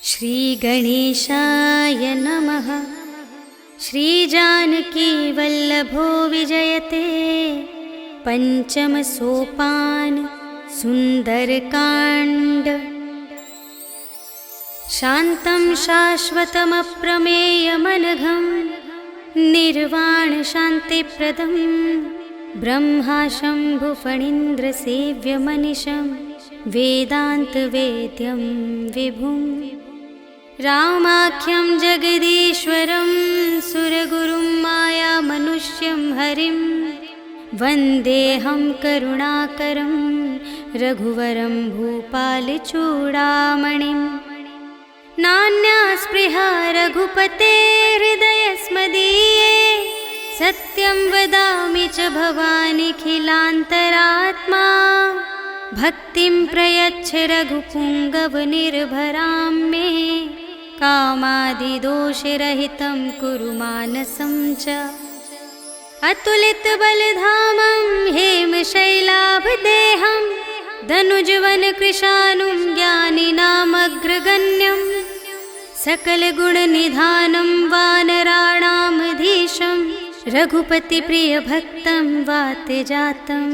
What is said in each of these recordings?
श्रीगणेशाय नमः। श्रीजानकीवल्लभो विजयते पंचम सोपान सुंदरकांड। शान्तं शाश्वतमप्रमेयमनघं निर्वाण शान्तिप्रदं ब्रह्मा शम्भुफणीन्द्रसेव्यमनिशं वेदान्तवेद्यं विभुं। रामाख्यं जगदीश्वरं सुरगुरुं मायामनुष्यं हरिं वन्देऽहं करुणाकरं रघुवरं भूपालचूडामणिं। नान्या स्पृहा रघुपते हृदयस्मदीये सत्यं वदामि च भवानिखिलान्तरात्मा। भक्तिं प्रयच्छ रघुपुङ्गवनिर्भरां मे कामादिदोषरहितं कुरु मानसं च। अतुलितबलधामं हेमशैलाभदेहं धनुजवनकृशानुं ज्ञानिनामग्रगण्यं सकलगुणनिधानं वानराणामधीशं रघुपतिप्रियभक्तं वातजातं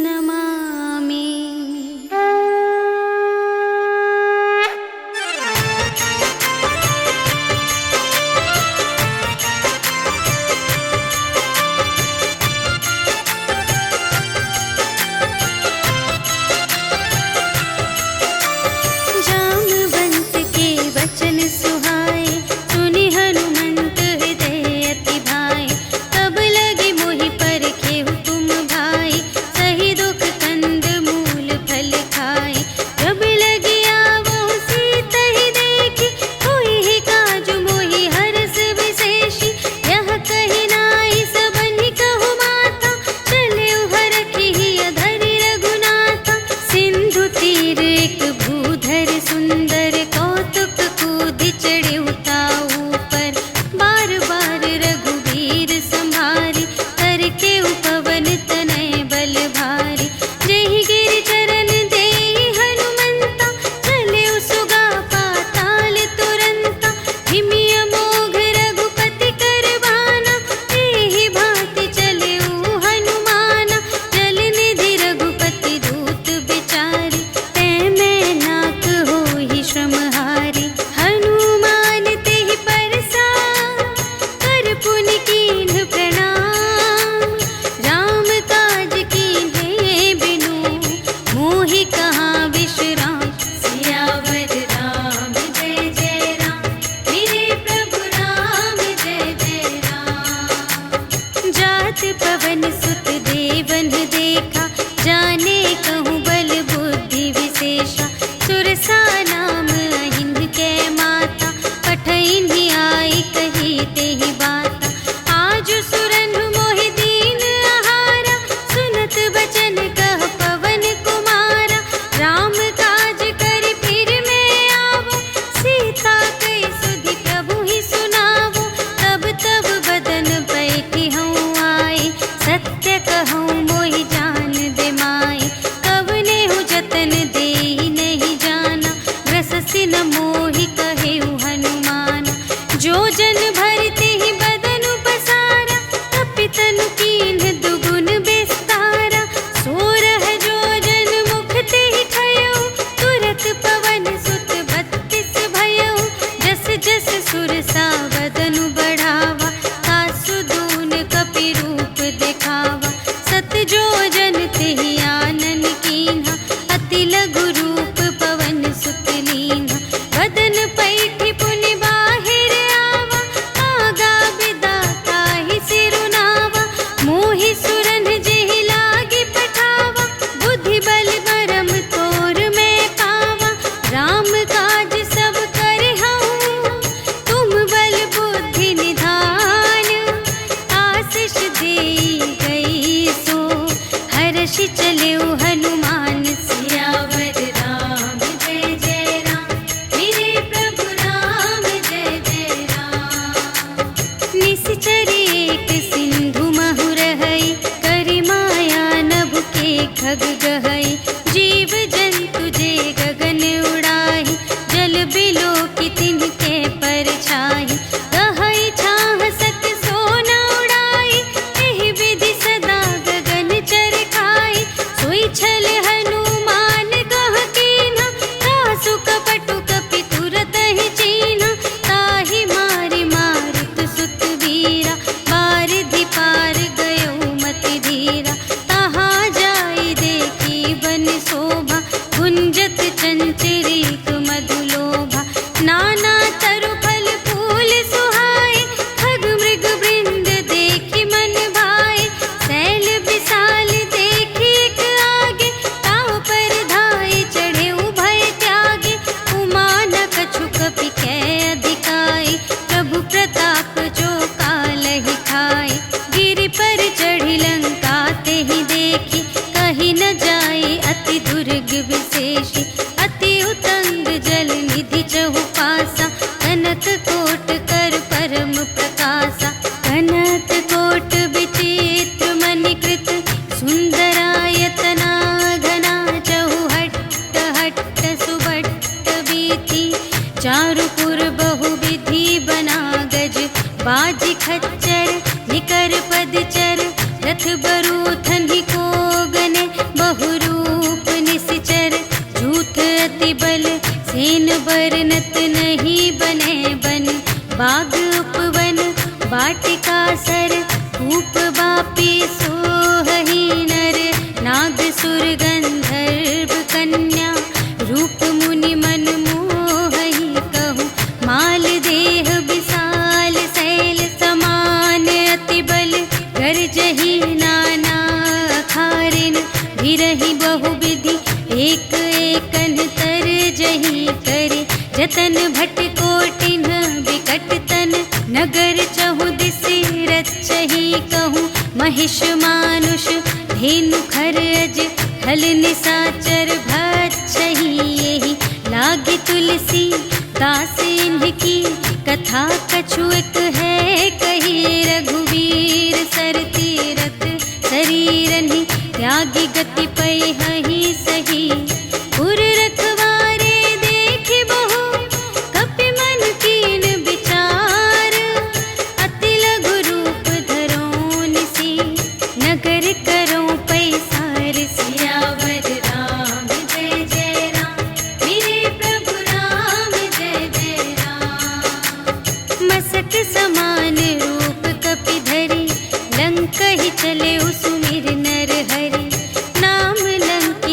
नमामि। जामवंत के वचन सुहाए सुनि हनुमंत हृदय अति भाए। तब लगे मोहि परखे तुम भाई सही दुख कंद मूल फल खाए। जब लगी आवो सीत ही देखी कोई ही काज मोहि हरस विशेषी। यह कही नाई सबनि कहु माता चले हरखी धरि रघुनाथा। सिंधु तीर एक भूधर सुंदर कौतुक कूदि चढ़े उताऊ पर। बार बार रघुवीर संभारी करके उपवन तनय बल भारी। जेहि गिरि चरण देहि हनुमंता चले सुगा पाताल तुरंता। हिमिय मोघ रघुपति कर बाना एहि भांति चले हनुमाना। जल निधि रघुपति दूत बिचारी तै मैं नाक होहि श्रमहारी। हनुमान तेहि परसा कर पुनि कीन्ह प्रणाम। राम काज कीन्हे बिनु मोहि कहाँ विश्राम। सियावर राम जय जय राम मेरे प्रभु राम जय जय राम। जात पवन सुत देवन देखा जाने कहूँ बल बुद्धि विशेषा। सुरसा नाम अहिंद के माता पठइन्हि आई कही तेहि बाता। आज सुरन मोहि दीन आहारा सुनत बचन कह पवन कुमारा। राम काज करि फिर मैं आवो सीता कई सुधि प्रभु ही सुनावो। तब तब बदन बैठी हूँ आई सत्य कहूँ मोहि जान दे माई। कवने हूँ जतन देहि नहीं जाना ग्रससि न मोहि कहेउ हनुमान। जो जन भरते ही बदन पसारा तपितनु कीन्ह दुगुन विस्तारा। सोरह जो जन मुख तेहि ठयउ तुरत पवन सुत 32 भयउ। जस जस सुरसा बदनु बढ़ावा तासु दून कपि रूप दिखावा। सत जो जन तेहि आनन कीन्हा अति लघु रूप पवन सुत लीन्हा। बदन पैठि पुनि बाहिर आवा आगा विदाता ही सिरुनावा। मोहि सुरन जेहि लागी पठावा बुद्धि बल बरम तोर मैं पावा। राम काज सब करहूँ तुम बल बुद्धि निधान। आशीष देई गई सो हर्षि चलेउ हनुमान। सियावर राम जय जय राम मेरे प्रभु राम जय जय राम। निश्चर एक सिंधु महु रहई करि माया नभ के खग गहई। जीव जंतु जे गगन उड़ाही कपटु कपि तुरत ही चीन्हा, ताहि मारि मारुत सुत वीरा, बारिधि पार गयो मति धीरा। तहाँ जाई देखी बन शोभा, गुंजत चंचरीक मधुलोभा। नाना तरु फल फूल सुहाए, खग मृग वृंद देखी मन भाए। सैल विशाल देखी एक आगे, ताव पर धाये चढ़े उभय त्यागे। उमा न कछु कपि कै अधिकाई, प्रभु प्रताप जो कालहि खाए। गिरि पर चढ़ी लंका तेहि देखी, कही न जाए अति दुर्ग विशेषी। अति उतंग जल निधि चहु पासा, कनक कोट कर परम प्रकाशा। कनक कोट विचित्र मणिकृत, सुंदरायतना घना। चहु हट्ट हट्ट सुबट्ट बीथी, चारुपुर बहुविधि बना गज। बाजी खच्चर निकर पदचर, रथ बरूथन ही को गने। बहुरूप निसिचर झूठ अति बल, सेन बरनत नहीं बने बन। बाग उपवन वाटिका सर, कूप बापी सोहहि नर। नाग सुर गंधर्व कन्या, रूप मुनि मन मोहहि कहूँ। माल देह विशाल शैल समान, अति बल गरजहि नाना अखारिन। गिरहि बहुविधि एक एकन तरजहि करे, जतन भट कोटिन विकट तन। नगर चहु दिसि रचहि कहूँ, महिष मानुष धेनु खर अज। खल निसाचर भक्षहि एहि, लागी तुलसी दास इनकी। कथा कछु एक है कही, रघुवीर सर तीरथ शरीरहि। त्यागी गति पैहि सही, पुर रखवारे देखि बहु, कपि मन कीन विचार। अति लघु रूप धरो निसी, नगर करो पैसार। सियावर राम जय जय राम, मेरे प्रभु राम जय जय राम। मसक समान रूप कपि धरि, लंक ही चले सुमिर नर हरि। नाम लंक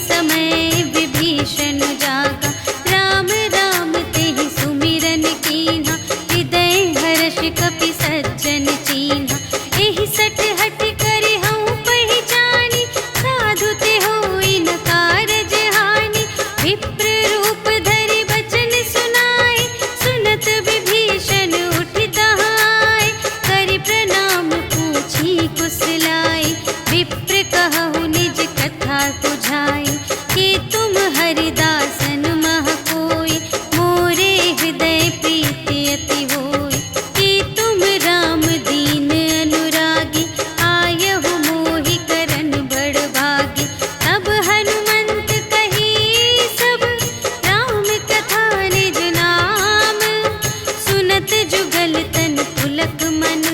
समय विभीषण जागा, राम राम तेहि सुमिरन कीन्हा, हृदय हर्ष कपि सज्जन चीन्हा। एहि सठ हठ करि हऊँ पहिचानी, साधु ते होई न कारज हानि। विप्र रूप धरि बचन सुनाए, सुनत विभीषण उठि तहाय। करि प्रणाम पूछी कुशलाय, विप्र कहु निज कथा बुझाई। कि तुम हरिदासन मह कोई, मोरे हृदय प्रीति अति होई। कि तुम राम दीन अनुरागी, आयहु मोहि करन बड़ भागी। तब हनुमंत कही सब, राम कथा निज नाम। सुनत जुगल तन पुलक मन,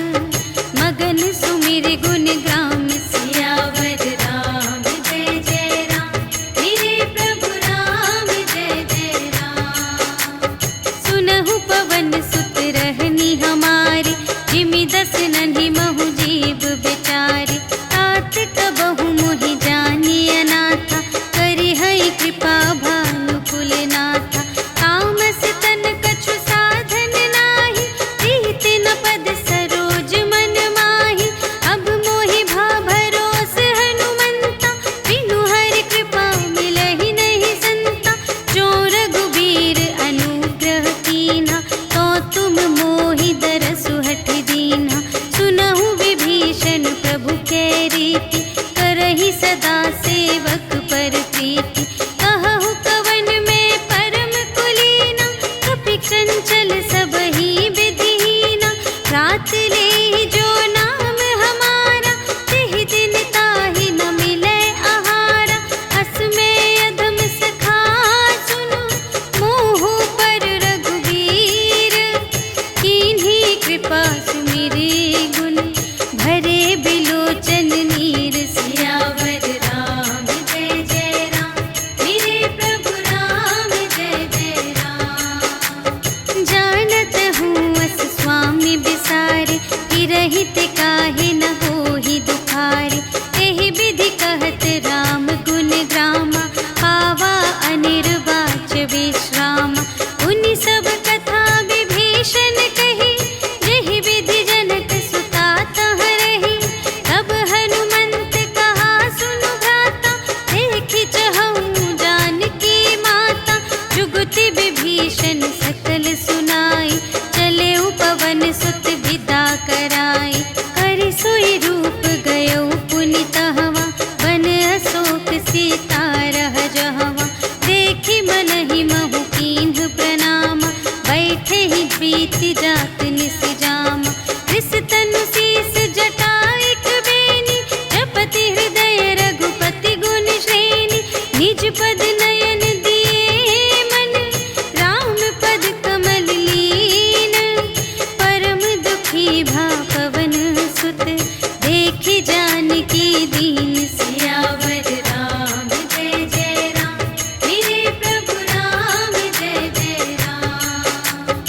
मगन सुमिर गुण ग्राम। सियावर राम जय जय राम, मेरे प्रभु राम जय जय राम। सुनहु पवन सुत रहनी हमारी, जिमि दस नन्हि महु जीव बिचारी। तात कबहु मोहि जानिय नाथा, करिहै कृपा भानु कुलनाथा। तामस तन कछु साधन नाही, प्रीति न पद सरोज मन माही। अब मोहि भा भरोस हनुमंता, बिनु हरि कृपा मिलहि नहीं संता। जो रघुबीर अनुग्रह कीन्हा, तो तुम मोहि दरसु हठि दीन्हा। सुनहु विभीषण प्रभु कै रीति, करहि सदा सेवक पर प्रीति। कहु कवन में परम कुलीना, कपि चंचल सबहि विधिहीना। रात लेहि जो नाम हमारा, तिहि दिन ताहि न मिलै आहारा। अस में अधम सखा सुनु, मोहु पर रघुबीर। कीन्ही कृपा सुमिरि गुण, भरे बिलोचन नीर। सियावर राम जय जय राम, मेरे प्रभु राम जय जय राम। जानत हूँ अस स्वामी बिसारे, हिरहित काहे न होहि दुखारे। एहि विधि कहत राम गुण ग्रामा, पावा अनिर्वाच विश्रामा। उनि सब कथा विभीषण कही, जेहि विधि जनक सुता तह रही। तब हनुमंत कहा सुनु भ्राता, देखि चहऊँ जानकी माता। जुगति विभीषण सकल सुनाई, चलेउ पवन सुत विदा कराई। करि सोई रूप गयौ पुनि तहवा, बन अशोक सीता रह जहवा। देखि मनहि महु कीन्ह प्रणामा, बैठे ही प्रीति जात निस जामा। रिस तनु शीस जटाइक बेनी, जपति हृदय रघुपति गुण श्रेणी। निज पद नयन दिए मन, राम पद कमल लीन। परम दुखी भा पवन सुत, देखि जानकी दीन। सियावर राम जय जय राम, मेरे प्रभु राम जय जय राम।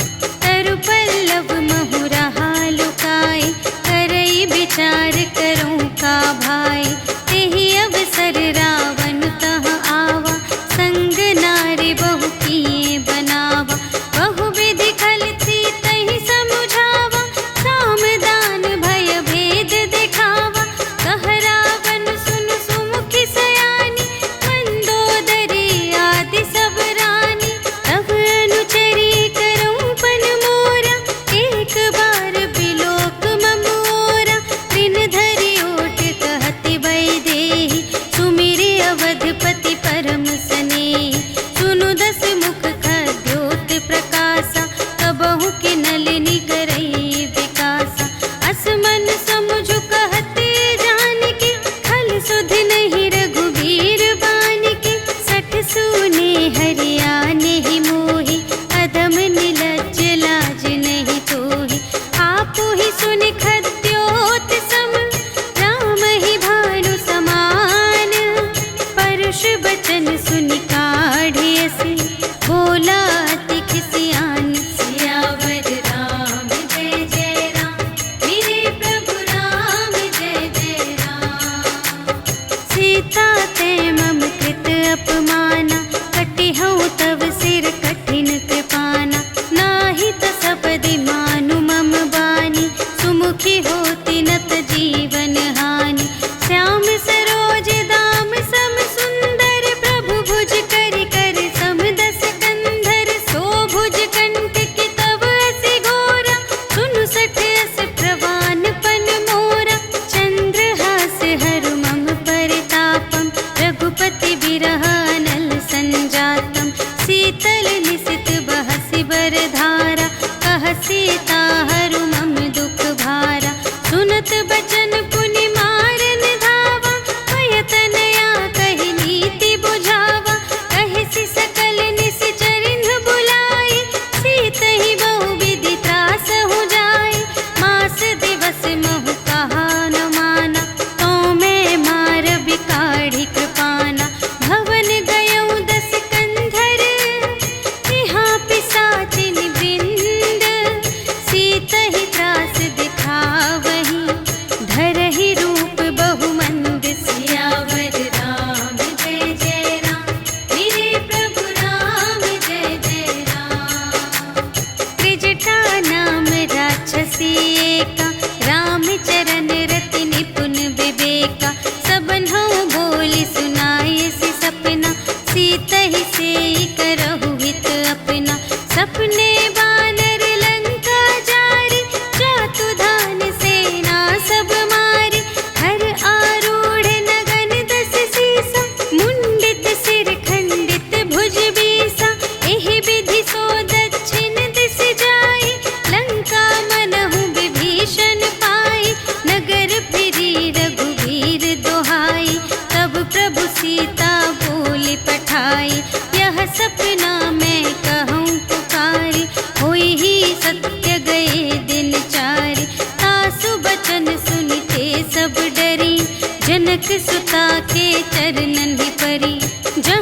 तरु पल्लव महु रहा लुकाए, करई विचार करूँ का भाई। तेहि अवसर रावण तह आवा, संग नारी बहु किए बनावा। बहु विधि खल थी तहि समुझावा, साम दान भय भेद दिखावा। कह रावण सुन सुमुखि सयानी, मंदोदरी आदि सब रानी। तब अनुचरी करऊँ पन मोरा, एक बार बिलोक मम ओरा। दिन धरि ओट कहति भय देहि, सुमिरि अवधपति परम स्नेहि। सुनु दस मुख खद्योत प्रकाशा, कबहु के नलिनी करई विकासा। अस मन समुझु कहते जानकी, खल सुध नहीं रघुबीर बानिकी। सठ सूने हरिया नहीं मोहि, अधम निलज्ज लाज नहीं तोहि। आपु ही सुनि खद्योत सम, राम ही भानु समान। परुष बचन सुनि काढ़िय से, बोला अति खिसियान। सियावर राम जय जय राम, मेरे प्रभु राम जय जय राम। सीता ते मम कृत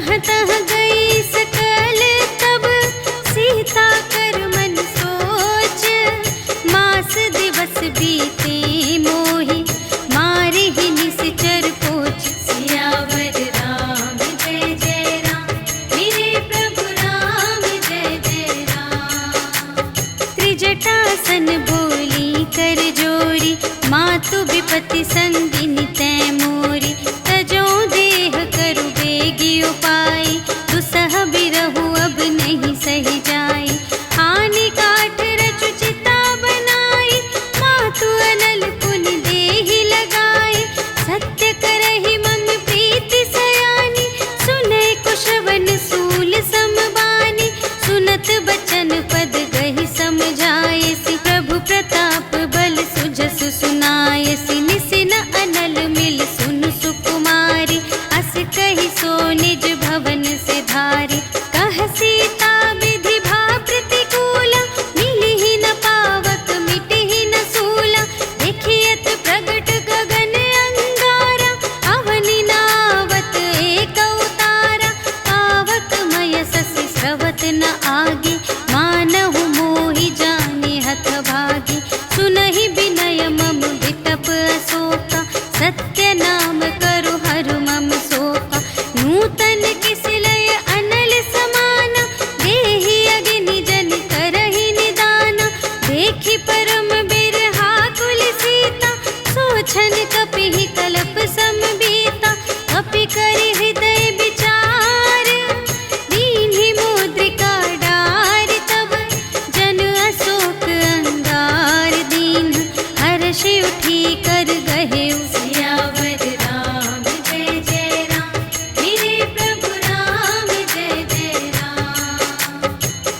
जहाँ तहाँ गई सकल तब सीता कर मन सोच, मास दिवस बीते मोहि मारे ही निश्चर पोच। सियावर राम जय जय राम, मेरे प्रभु राम जय जय राम। त्रिजटासन बोली कर जोरी, मातु विपति संगिनी तै मोरी। तजो देह करु बेगी उपाय, दुसह बिरहु अब नहीं सही जाई। आने काठ रचु चिता बनाई, मातु अनल पुनि देहि लगाई। सत्य करहि मम प्रीति सयानी, सुनै कुशवन सूल समबानी। सुनत बचन पद गहि समझायसि, प्रभु प्रताप बल सुजस सुनायसि। निसिन अनल मिल सुन सुकुमारी, अस कहि सो निज भवन से धारी। कह सीता विधि भा प्रतिकूला, मिलिहि न पावक मिटिहि न सूला। देखियत प्रगट गगन अंगारा, अवनि नावत एक अवतारा। पावक मय ससि स्रवत न आगे, मानहु मोहि जाने हथ भागी। सुनहि विनय मम विटप अशोका, सत्य नाम करु हरु मम शोका। नूतन किस लय अनल समाना, देहि अगिनि जन करहि निदाना। देखि परम बिरहा कुल सीता, सोचन कपिहि कलप समबीता। कपि करि हृदय विचार, दीन्हि मुद्रिका डारि। तब जन अशोक अंगार दीन, हर्षि उठी कर गहेउ। सियावर राम जय जय राम, मेरे प्रभु राम जय जय राम।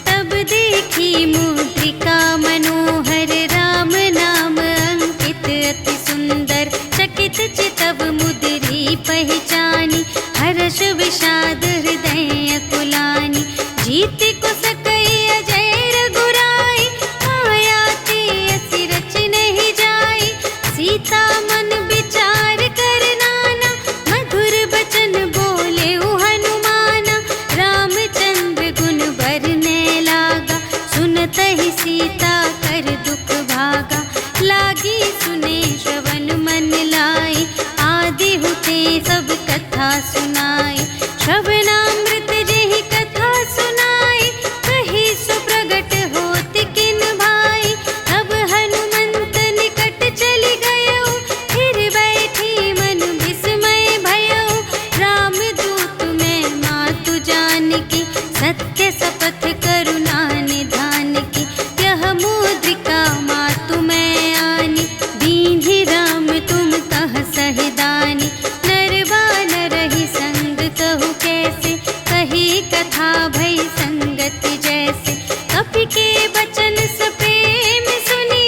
तब देखी मुद्रिका मनोहर, राम नाम अंकित अति सुंदर। चकित चितव मुद्री पहचानी, हर्ष विषाद हृदय कुलानी। जीत को सकई अजय रघुराई, माया ते असि रच नहीं जाई। सीता मन विचार कर नाना, मधुर बचन बोले हनुमाना। रामचंद्र गुण बरने लागा, सुनतहि सीता कर दुख भागा। लागी सुने श्रवण मन लाई, आदि हुते सब कथा सुनाई। श्रवणामृत जेहि कथा सुनाई, कही सुप्रगट होत किन भाई। तब हनुमंत निकट चलि गयउ, फिर बैठी मन विस्मय भयउ। रामदूत मैं मातु जानकी, सत्य शपथ करुणा निधान की। यह मुद्रिका मातु मैं आनी, दीन्हि राम तुम कह सहिदानी। नर बानर ही संग कहु कैसे, कही कथा भई संगति जैसे। कपि के बचन सप्रेम सुनी,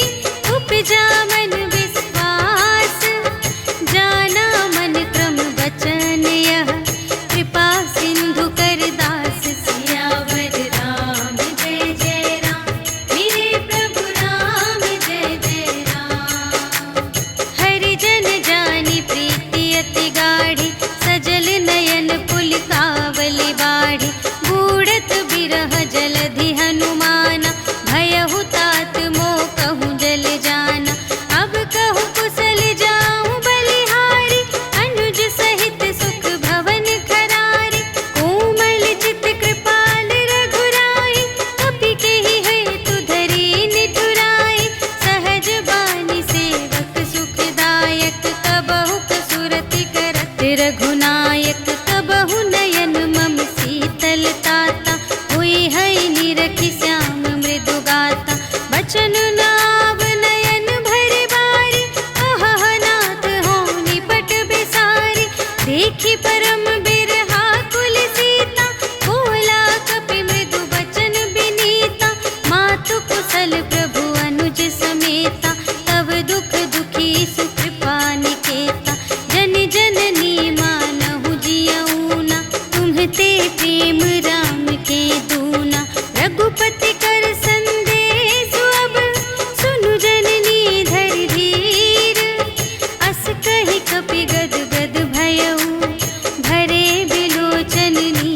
उपजा मन विश्वास। जाना मन क्रम बचन यह, कृपा सिंधु कर दास। सियावर राम जय जय राम, मेरे प्रभु राम जय जय राम। हरि जन जानी प्रीति अति गाढ़ी, सजल नयन पुलकावली बाढ़ी। बूढ़त बिरह जलधि हनुमाना, भयहु तात मोह कहूँ जल जाना। अब कहु कुशल जाऊँ बलिहारी, अनुज सहित सुख भवन खरारी। कोमल चित कृपाल रघुराई, कपि केहि हेतु धरि निठुराई। सहज बानी सेवक सुखदायक, कबहु कसुरति करत रघुनायक। कबहु नयन मम शीतल ताता, हुई है निरखि श्याम मृदु गाता। बचन नाव नयन भरि बारी, अहह नाथ हो निपट बिसारी। देखि परम बिरहा कुल सीता, बोला कपि मृदु बचन बिनीता। मातु कुशल प्रभु अनुज समेता, तब दुख दुखी सुकृपा निकेता। जन जननी मानहु जियऊना, तुम्हते प्रेम राम के दूना। रघुपति कर संदेश अब, सुनु जननी धरि धीर। अस कहि कपि गद गद भयउ, भरे बिलोचन नी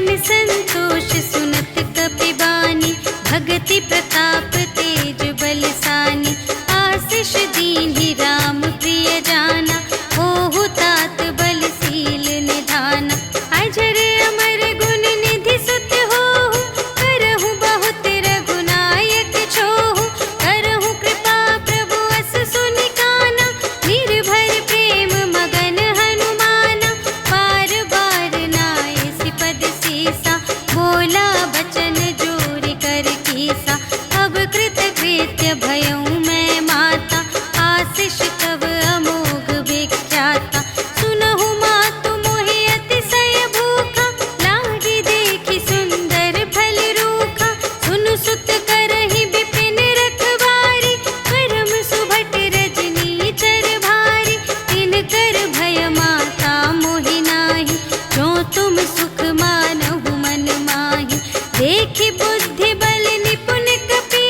मन संतोष सुनत कपिबानी, भगति प्रताप तेज बलसानी। आशीष दीन्हि राम प्रिय जाना, होहु तात बलशील निधाना। अजर अमर गुण निधि सुत होहु, करहु बहुत रघुनायक छोहु। करहु कृपा प्रभु अस सुनि काना, निर्भर प्रेम मगन हनुमाना। बार बार नाय सिपद सीसा, बोला बचन जोरि कर कीसा। अब कृत कृत्य भयउ मैं माता, आशीष तब अमोघ विख्याता। सुनहु मातु मोहि अतिशय भूखा, लागी देखि सुंदर फल रूखा। सुनु सुत करहि विपिन रखवारी, परम सुभट रजनी चर भारी। तिनकर भय माता मोहि नाही, जो तुम सुख मानहु मन माही। देखि बुद्धि बल निपुण कपि,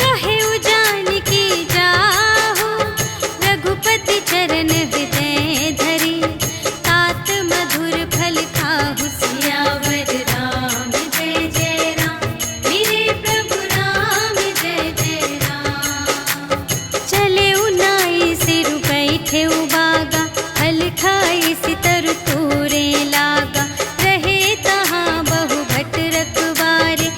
कहे जानकी जाहु। रघुपति चरण हृदय धरि, तात मधुर फल खाहु। सियावर राम जय जय राम, मेरे प्रभु राम जय जय राम। चले उनाई सिर बैठे उबागा, फल खाई सितर तोरे लागा। रहे तहाँ बहु भट रखवारे,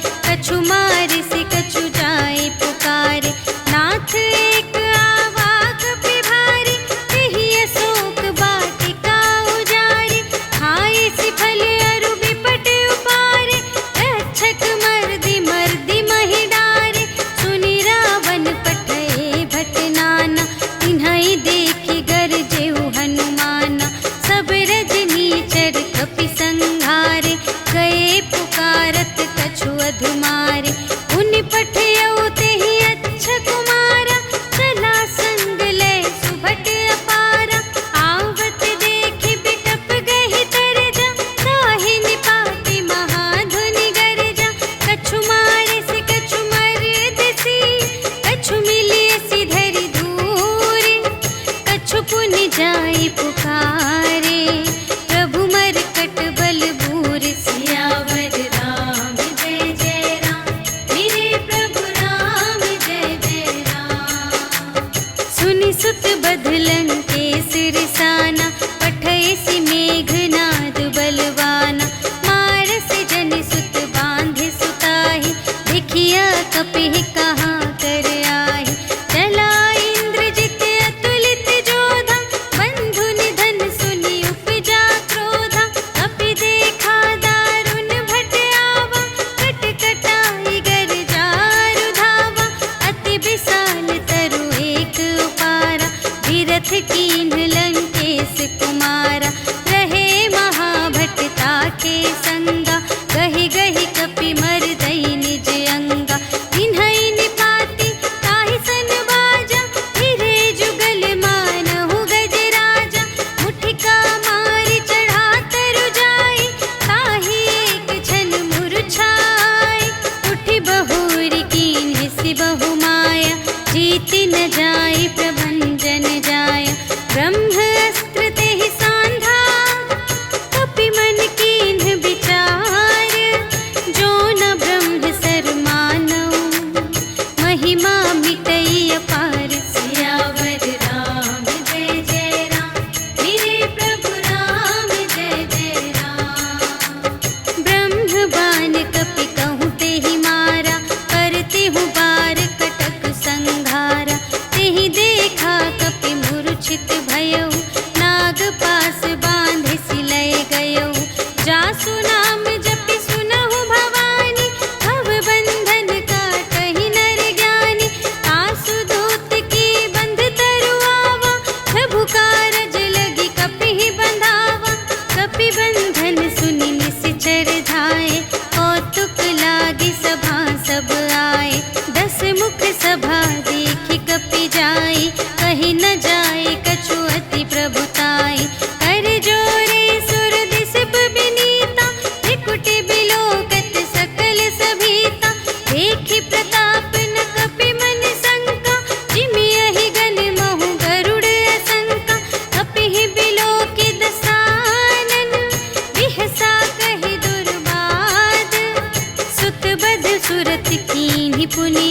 सुरत कीन्ही पुनि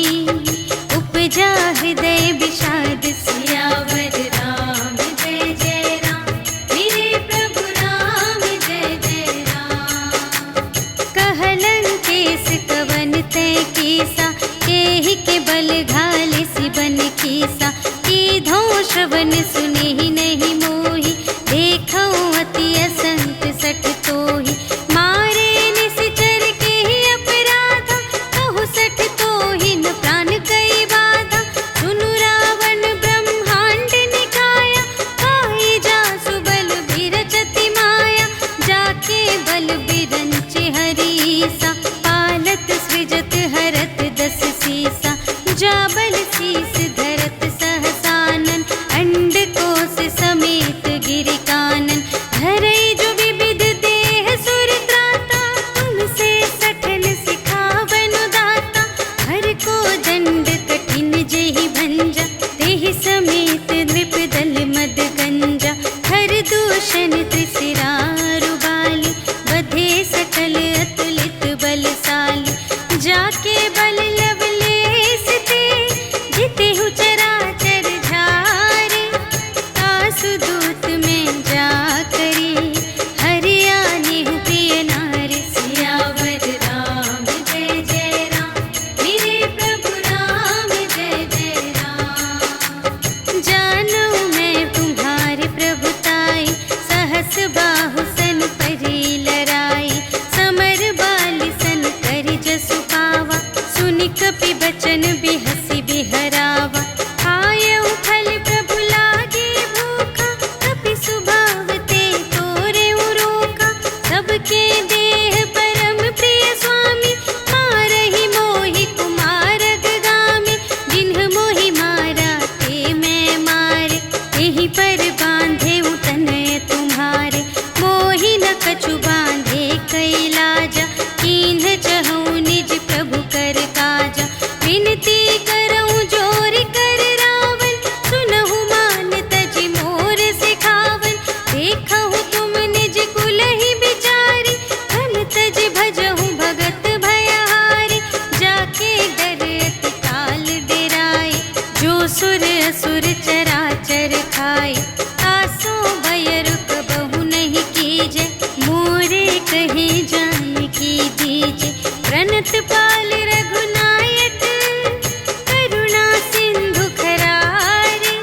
उपजा हृदय विषाद सियावर राम जय जय राम मेरे प्रभु राम जय जय राम। कहलंकेश कवन तय कीसा केहि के बल घाले सिबन कीसा कीधो श्रवण सुने ही नहीं मोहि देखो अति असंत सठ तोहि मारे निश्चर के ही अपराधा कहु सठ तोहि न प्राण कई बाधा सुनु रावण ब्रह्मांड निकाया काई जासु बल बिरचति माया जाके बल बिरंचे हरीसा पालत सृजत हरत दस सीसा जा बल शीस धरत सहसानन अंड कोश समेत गिरि कानन धरई जो विविध देह सुर त्राता तुमसे सठन सिखावन दाता हर को दंड कठिन जेहि भंजा तेहि समेत नृप दल मद गंजा हर दूषण त्रिशिरारु बाली बधे सकल अतुलित बलशाली जाके बल लवलेश ते जितेहु चराचर झारे आसु दूत में जा करी हरियाणेहु प्रिय नारी सियावर राम जय जय राम मेरे प्रभु राम जय जय राम। जानू मैं तुम्हारी प्रभुताई सहस बाहु सन परी लराई समर बाली सन करि जसु पावा सुनि कपि बचन बिहसी बिहरावा खायउ फल प्रभु लागे भूखा कपि सुभाव ते तोरे रोका सबके देह परम प्रिय स्वामी मारहि मोहि कुमारग गामी जिन्ह मोहि मारा ते मैं मारे एहि पर बांधे तनय तुम्हारे मोहि न कछु बांधे कैलाजा कीन्ह चहु निज प्रभु कर काजा विनती करऊं जोर कर रावण सुनहु मान तजि मोर सिखावन देखहु तुम निज कुल ही बिचारी धन तजि भजहु भगत भयहारी जाके डर अति काल डेराए जो सुर असुर चराचर खाए आसो भय रुक बहु नहीं कीजे मोरे कहे जान की दीजे प्रणत पाल रघुनायक करुणा सिंधु खरारे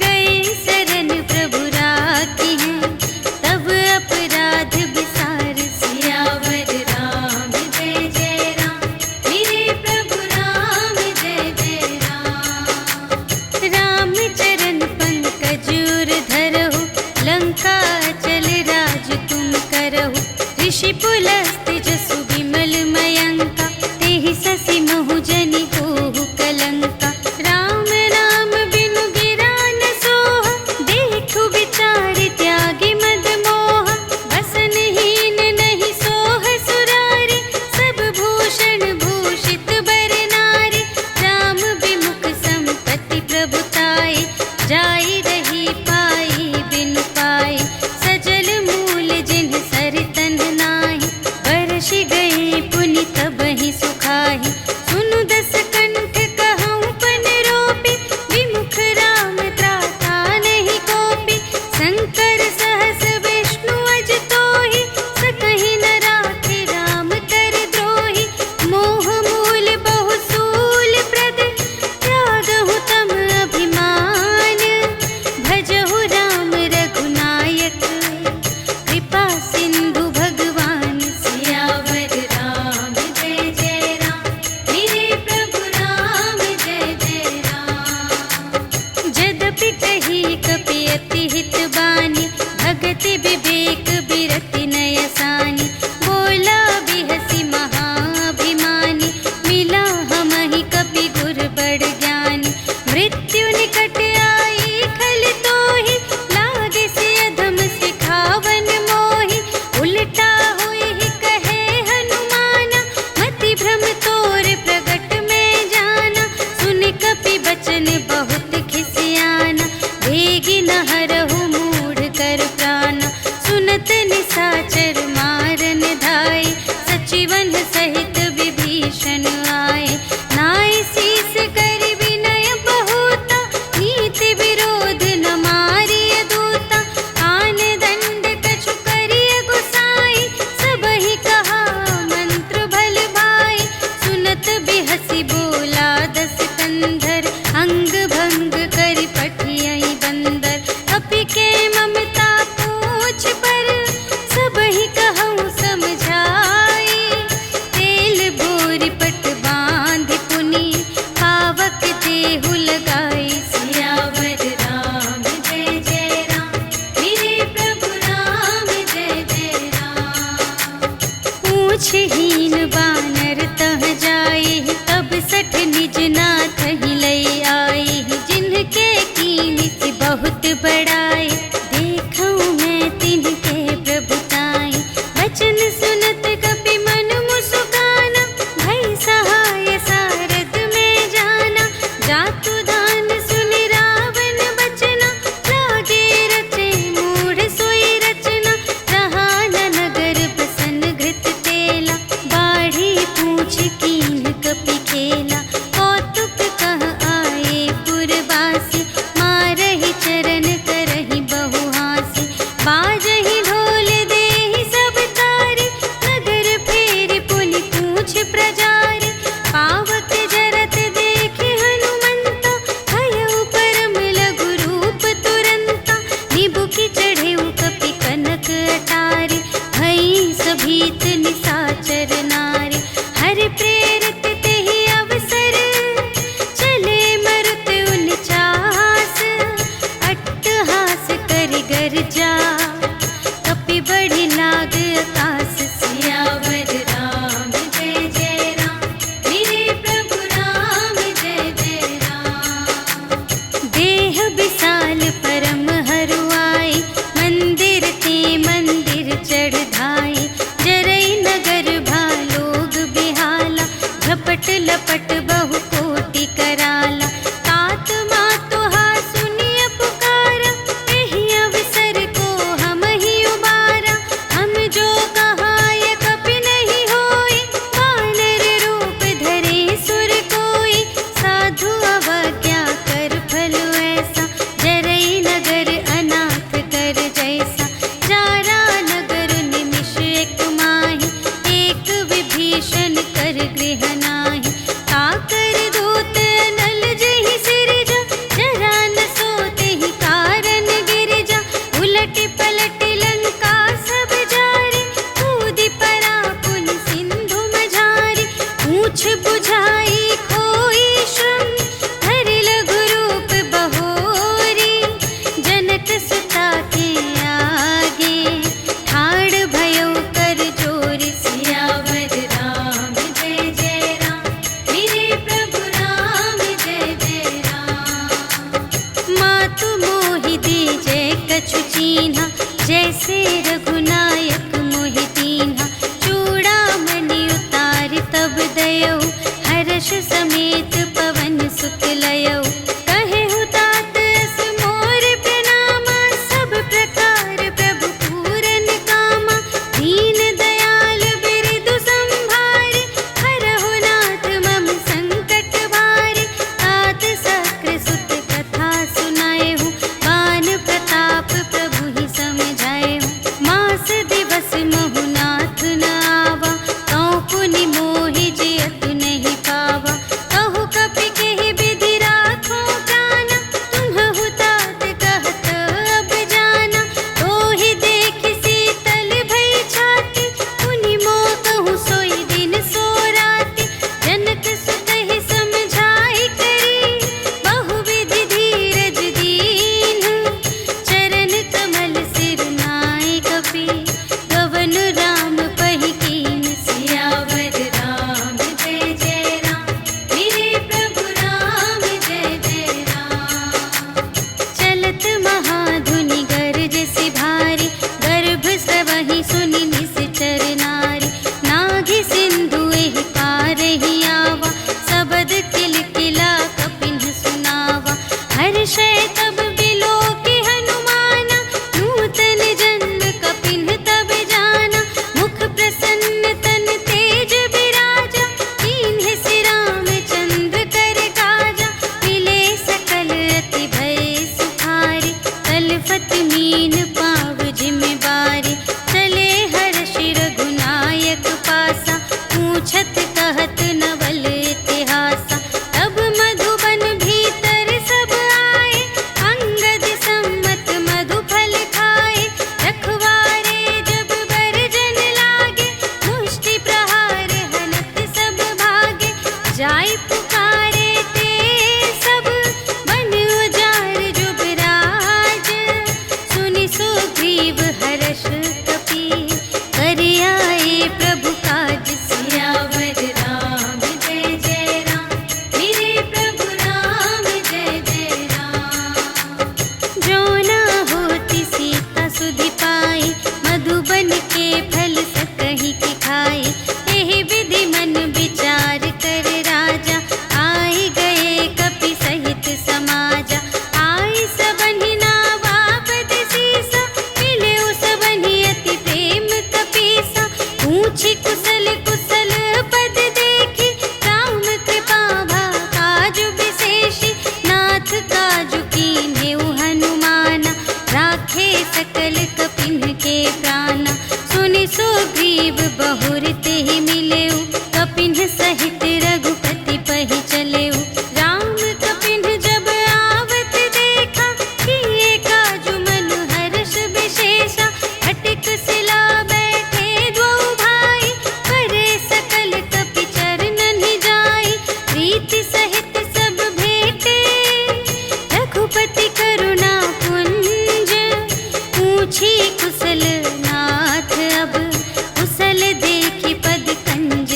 गए शरण प्रभु राखी हैं तब अपराध विसार सियावर राम जय जय राम मेरे प्रभु राम जय जय राम। राम चरण पंकज उर धरहु लंका चल राज तुम करहु ऋषि पुलस्त्य जसु विमल मयंका पूछहीन बानर तह जाए, तब सठ निज नाथ ही लई आए। जिनके कीनित बहुत बड़ाए, देखऊं मैं तिनके प्रभुताई। वचन सुनत कपि मन मुस्काना, भई सहाय सारद में जाना। जातु दान सुनि रावण बचना, लागे रचे मूढ़ सोई रचना। रहा न नगर बसन घृत तेला, बाढ़ी पूछ कीन कपि खेला। कौतुक कह आए पुरवासी, मारहि चरण करहि बहुहासी। बाजहि ढोल देहि सब तारी, नगर फेरि पुनि पूछ प्रजारी। पावक जरत देखे हनुमंता, भयउ परम लघु रूप तुरंता। निबुकि चढ़ेउ कपि कनक अटारी, भई सभीत निसाचर नारी। हरि प्रेरित तेहि अवसर, चले मरुत उनचास। अट्टहास करि गर्जा, कपि बढ़ि लाग आकाश। सियावर राम जय जय राम, मेरे प्रभु राम जय जय राम। देह विशाल परम हरुआई, मंदिर ते मंदिर चढ़ धाई। जरई नगर भालोग बिहाला, झपट लपट बहु कोटि कराला। तात मातु हा सुनिय पुकारा, एहि अवसर को हम ही उबारा। हम जो कहाय कपि नहीं होई, वानर रूप धरे सुर कोई। साधु अवज्ञा कर फल ऐसा, जरई नगर अनाथ कर जैसा। जारा नगर निमिष एक माहि, एक विभीषण कर गृह नाही। काकर दूत अनल जहि सिरजा, जरा न सोतेहि कारण गिरजा। उलटि पलटि लंका सब जारी, कूदि परा पुनि सिंधु मझारी। पूछ बुझाई खोई श्रम, धरि लघु रूप बहोरी। जनक सुता के आगे, ठाड़ भयउ कर जोर। सियावर राम जय जय ही मिलेऊ कपिन सहित रघुपति पहि चलेऊ राम कपिन जब आवत देखा किए काजु मन हर्ष विशेषा अटिक सिला बैठे द्वौ भाई करे सकल कपि चरणन जाई प्रीति सहित सब भेटे रघुपति करुणा पुंज पूछी कुशल नाथ अब कुशल देखि पद कंज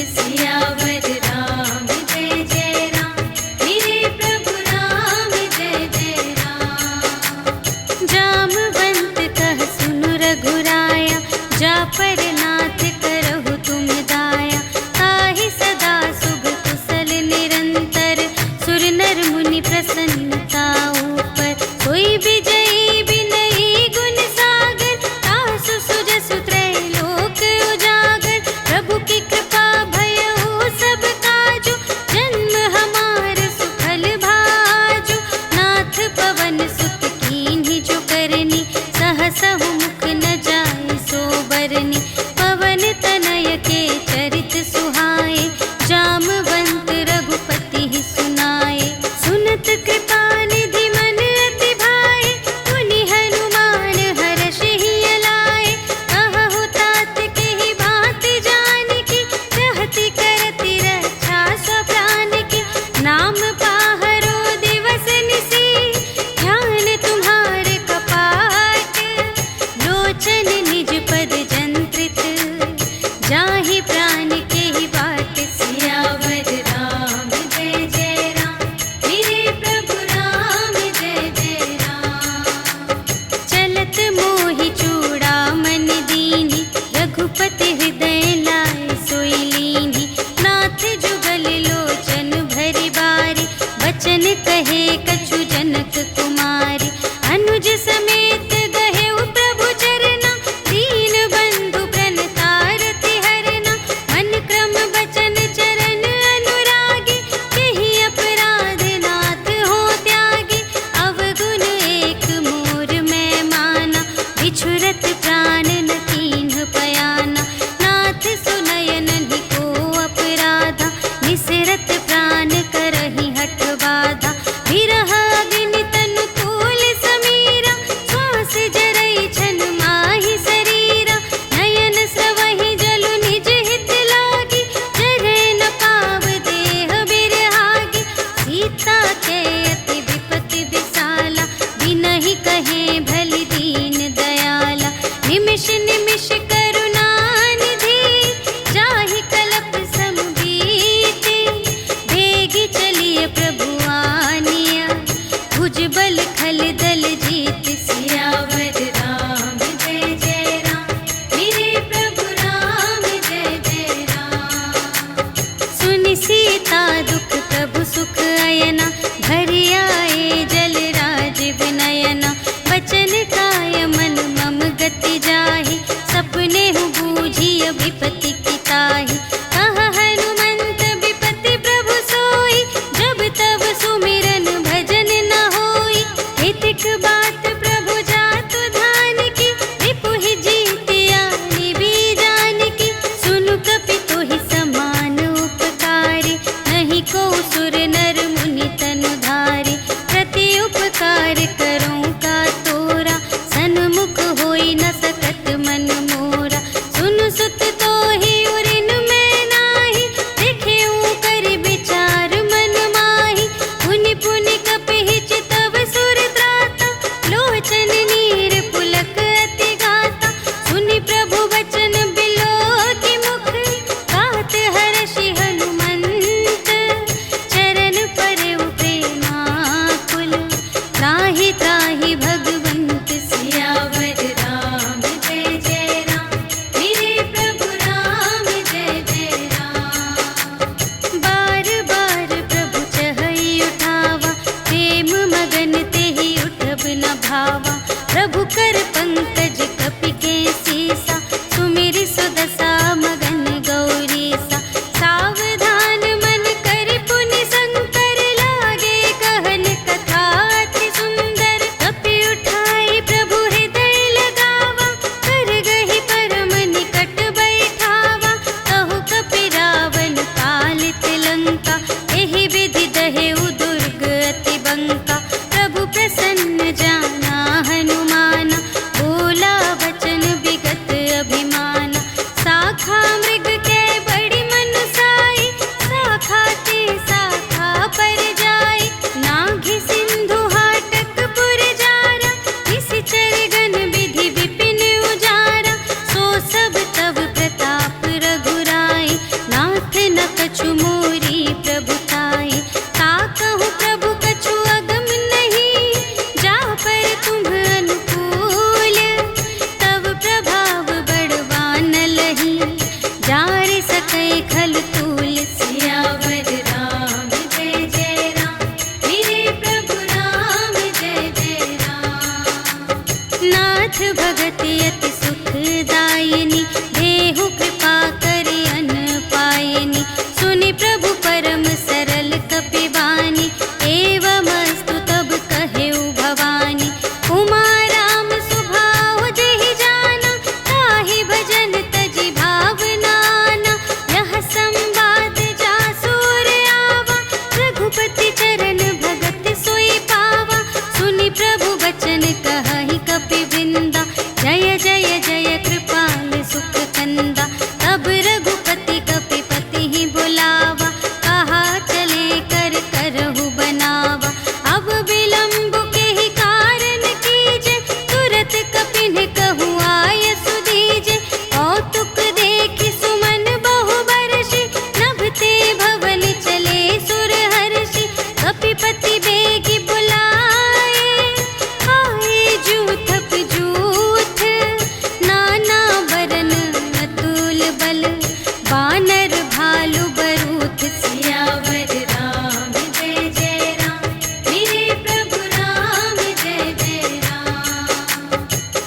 भालु बरूथ सियावर राम जय जय राम मेरे प्रभु राम जय जय राम।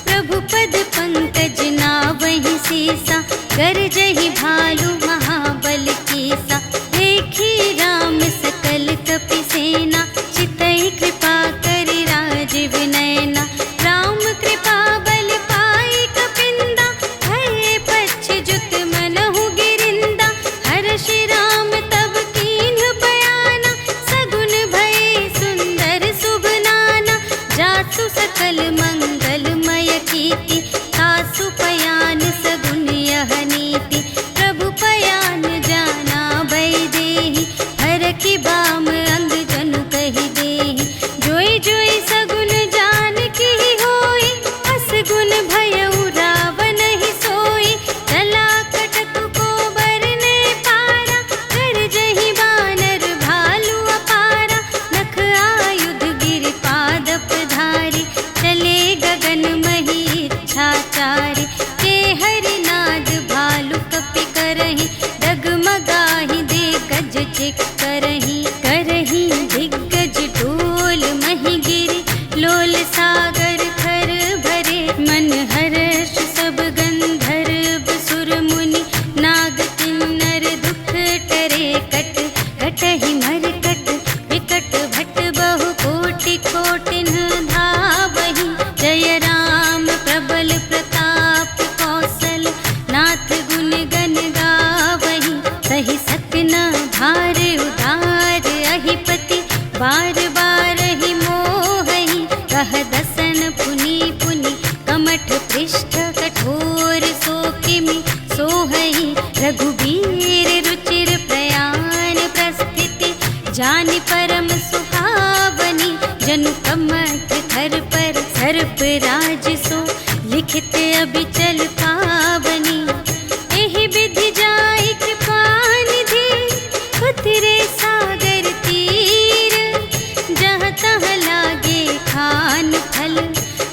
प्रभु पद पंकज नावहि सीसा गरजहि भालु महाबल कीसा। देखी राम सकल कपि सेना चितहि कृपा करि राजीव नयना। राम कृपा बल पाई कपिंदा भये पच्छजुत मनहु गिरिंदा। हर्षि राम तब कीन्ह बयाना सगुन भये सुंदर शुभ नाना। जासु सकल मंगलमय कीर्ति तासु पयान सगुन यह नीति। प्रभु पयान जाना भय देहि हरखि बाम अंग जनु कहि देहि। जोई जोई सगुन जान की होई असगुन भयउ रावण ही सोई। चला कटक को बरने पारा गरजहि बानर भालु अपारा। नख आयुध गिरि पादप धारी चले गगन मही इच्छाचारी। के हरिनाद भालु कपि करहि डगमगाहि दे गज चिक करहि। करहि दिग्गज डोल मही गिरि लोल सागर थर भरे। मन हर्ष सब गंधर्व सुर मुनि नाग किन्नर दुख टरे। कट कटहि मरकट विकट भट बहु कोटि कोटिन धावहि। जय राम प्रबल प्रताप कौशल नाथ गुण गण गावहि। सहि सकना भार उदार अहिपति बार बार ही मोहहि। कह दसन पुनि पुनि कमठ पृष्ठ कठोर सो किमि सोहहि। रघुबीर रुचिर प्रयाण प्रस्थिति जानि परम सुहावनी। जनु कमठ धर पर सर्प राज सो लिखित अबिचल पावनी। एहि विधि जाई कृपा निधि उतरे सागर तीर। जहाँ तहाँ लागे खान फल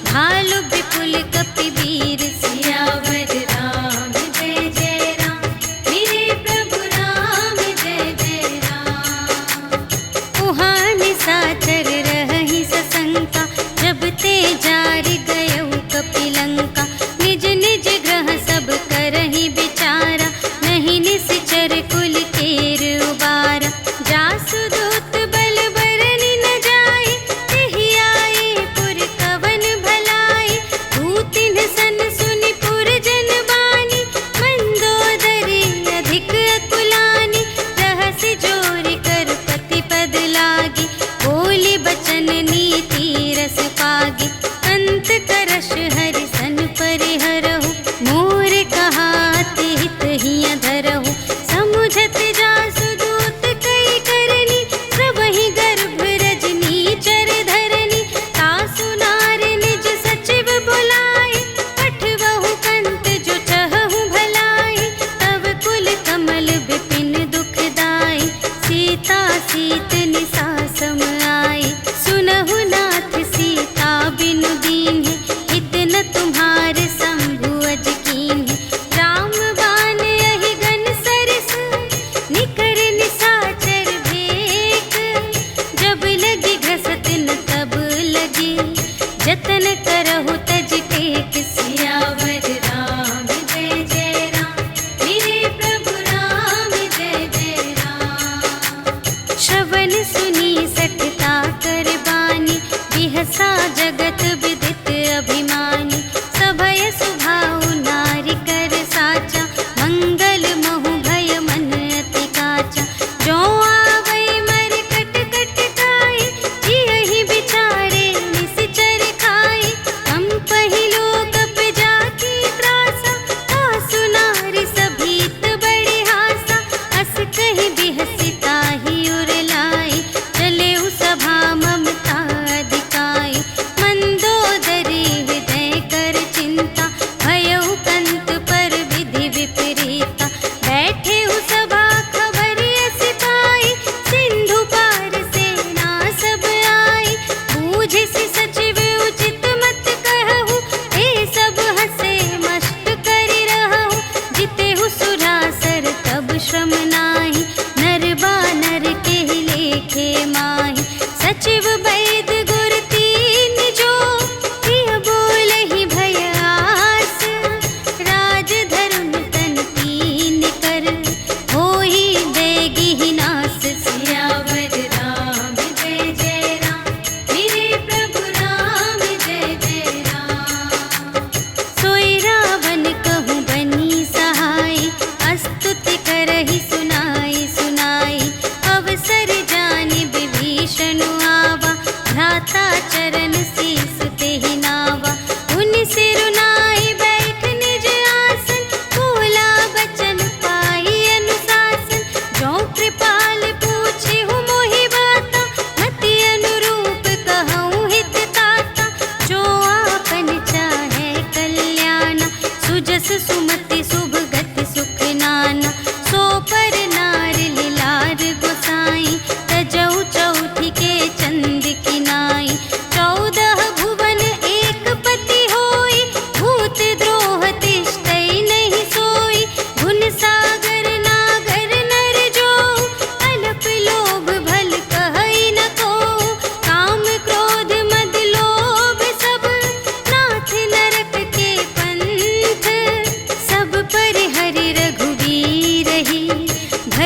भालु विपुल कपि वीर। सियावर राम जय जय राम मेरे प्रभु राम जय जय राम। उहाँ निशाचर रहहि सशंका जब ते जारि गयउ कपि लंका। निज निज ग्रह सब करहि विचारा नहीं निश्चर कुल केर उबारा। जासु दूत बल बरनि न जाय तेहि आए पुर कवन भलाई। दूतिन सन सुनि पुर जन बानी मंदोदरी अधिक अकुलानी। रहसि जोरि कर पति पद लागी बोली बचन नीति रस पागी। अंत करश हरि सन परिहरहु मोर कहाति हित हिय धरहु। समुझत जासु दूत कई करनी प्रभहि गर्भ रजनी चर धरनी। तासु नार निज सचिव बुलाए पठवहु कंत जो चहहु भलाई। तब कुल कमल विपिन दुखदाई सीता सीत निसा सम आई। सुनहु नाथ सीता बिनु दीन्हि इतन तुम्हारे शंभु अज कीन्हि। राम बान यहि गन सरस निकर निशाचर भेक। जब लगी घसत न तब लगी जतन करहु तज टेक। सियावर राम जय जय राम मेरे प्रभु राम जय जय राम। श्रवण सुनी सठता कर बानी बिहसा जगत विदित अभिमानी। सभय सुभाउ नारी कर साचा मंगल महु भय मन अति काचा। जो आवै मर कट कट काई जियहि बिचारे निश्चर खाई। हम पहिलो कप जाकी त्रासा तासु नारी सभीत बड़े हासा। अस कहि बिहसि ताहि उर लाई चले सभा ममता अधिकाई। मंदोदरी हृदय कर चिंता भयउ कंत पर विधि विपरीता। बैठे सभा खबर अस पाई सिंधु पार सेना सब आई। बूझिसि सचिव उचित मत कहु ए सब हसे मस्त करि रहु। जितेहु सुरासर तब श्रम नाई।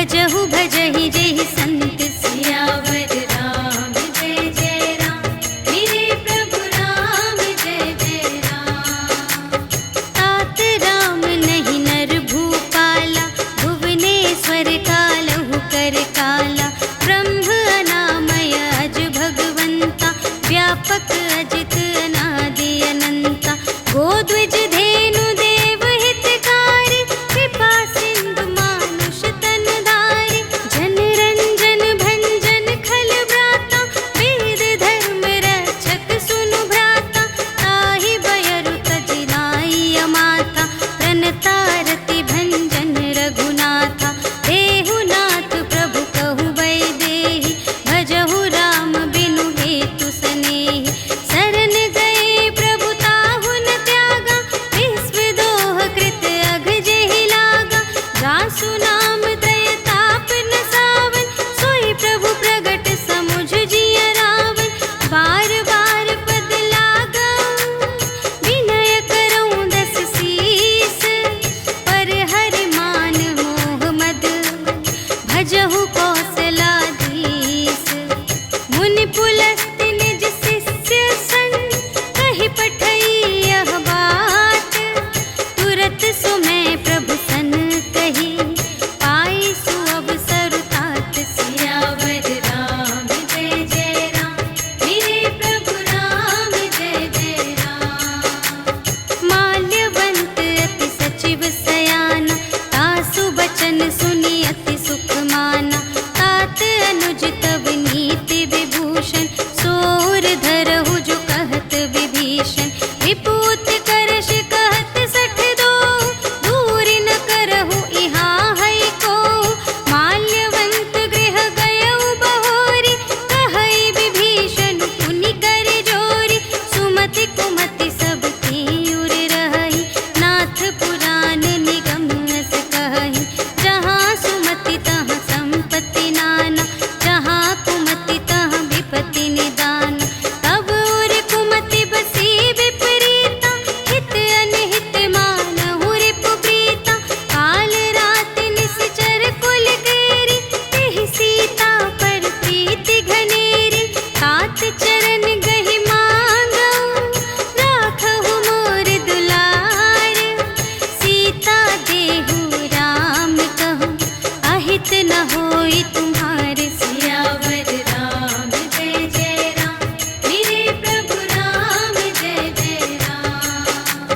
भजहु भजहि जेहि संत सियावर राम जय जय राम मेरे प्रभु राम जय जय राम। तात राम नहीं नर भूपाला भुवनेश्वर कालहु कर काला ब्रह्म अनामय अज भगवंता व्यापक अजित अनादि अनंता गोद्विज धेनु देव हितकारी कृपा सिंधु मानुष तन धारी जन रंजन भंजन खल व्राता वेद धर्म रक्षक सुनु भ्राता ताहि बयरु तजि नाई अमाता प्रणतारति भंजन रघुनाथा देहु नाथ प्रभु कहु वैदेही भजहु राम बिनु हेतु सनेही शरण गए प्रभु ताहु न त्यागा विश्व दोह कृत अघ जेहि लागा जासु नाम त्रय ताप न सावन सोई प्रभु प्रगट समुझ जिय रावण बार बार पद लागा विनय करऊं दस शीस पर हरि मान मोह मद भजहु कौशलाधीश मुनि पुलस्त्य निज शिष्य संग कहि पठई यह बात तुरत सुमय प्रभु सन कही पाई सुअवसर तात सियावर राम जय जय राम मेरे प्रभु राम जय जय राम। माल्यवंत अति सचिव सयाना तासु बचन सुनि अति सुख माना तात अनुज तव नीति विभूषण सोर धरहु जो कहत विभीषण विपूत करश कहत सठ दो दूर न करहु इहाँ है को माल्यवंत गृह गयउ बहोरी कहई विभीषण पुनि कर जोरी सुमति कुमति सब की उर रही नाथ पुराण निगम अस कहई जहाँ सुमति तहाँ संपत्ति नाना जहाँ कुमति तहाँ विपत्ति निदान तब उर कुमति बसी विपरीता हित अनहित मानहु रिपु प्रीता काल रात निश्चर कुल केरी तेहि सीता पर प्रीति घनेरी तात चरण गहि मांगऊ राखहु मोर दुलार सीता देहु राम कहूँ अहित न होई तुम्हारे सियावर राम जय जय राम मेरे प्रभु राम जय जय राम।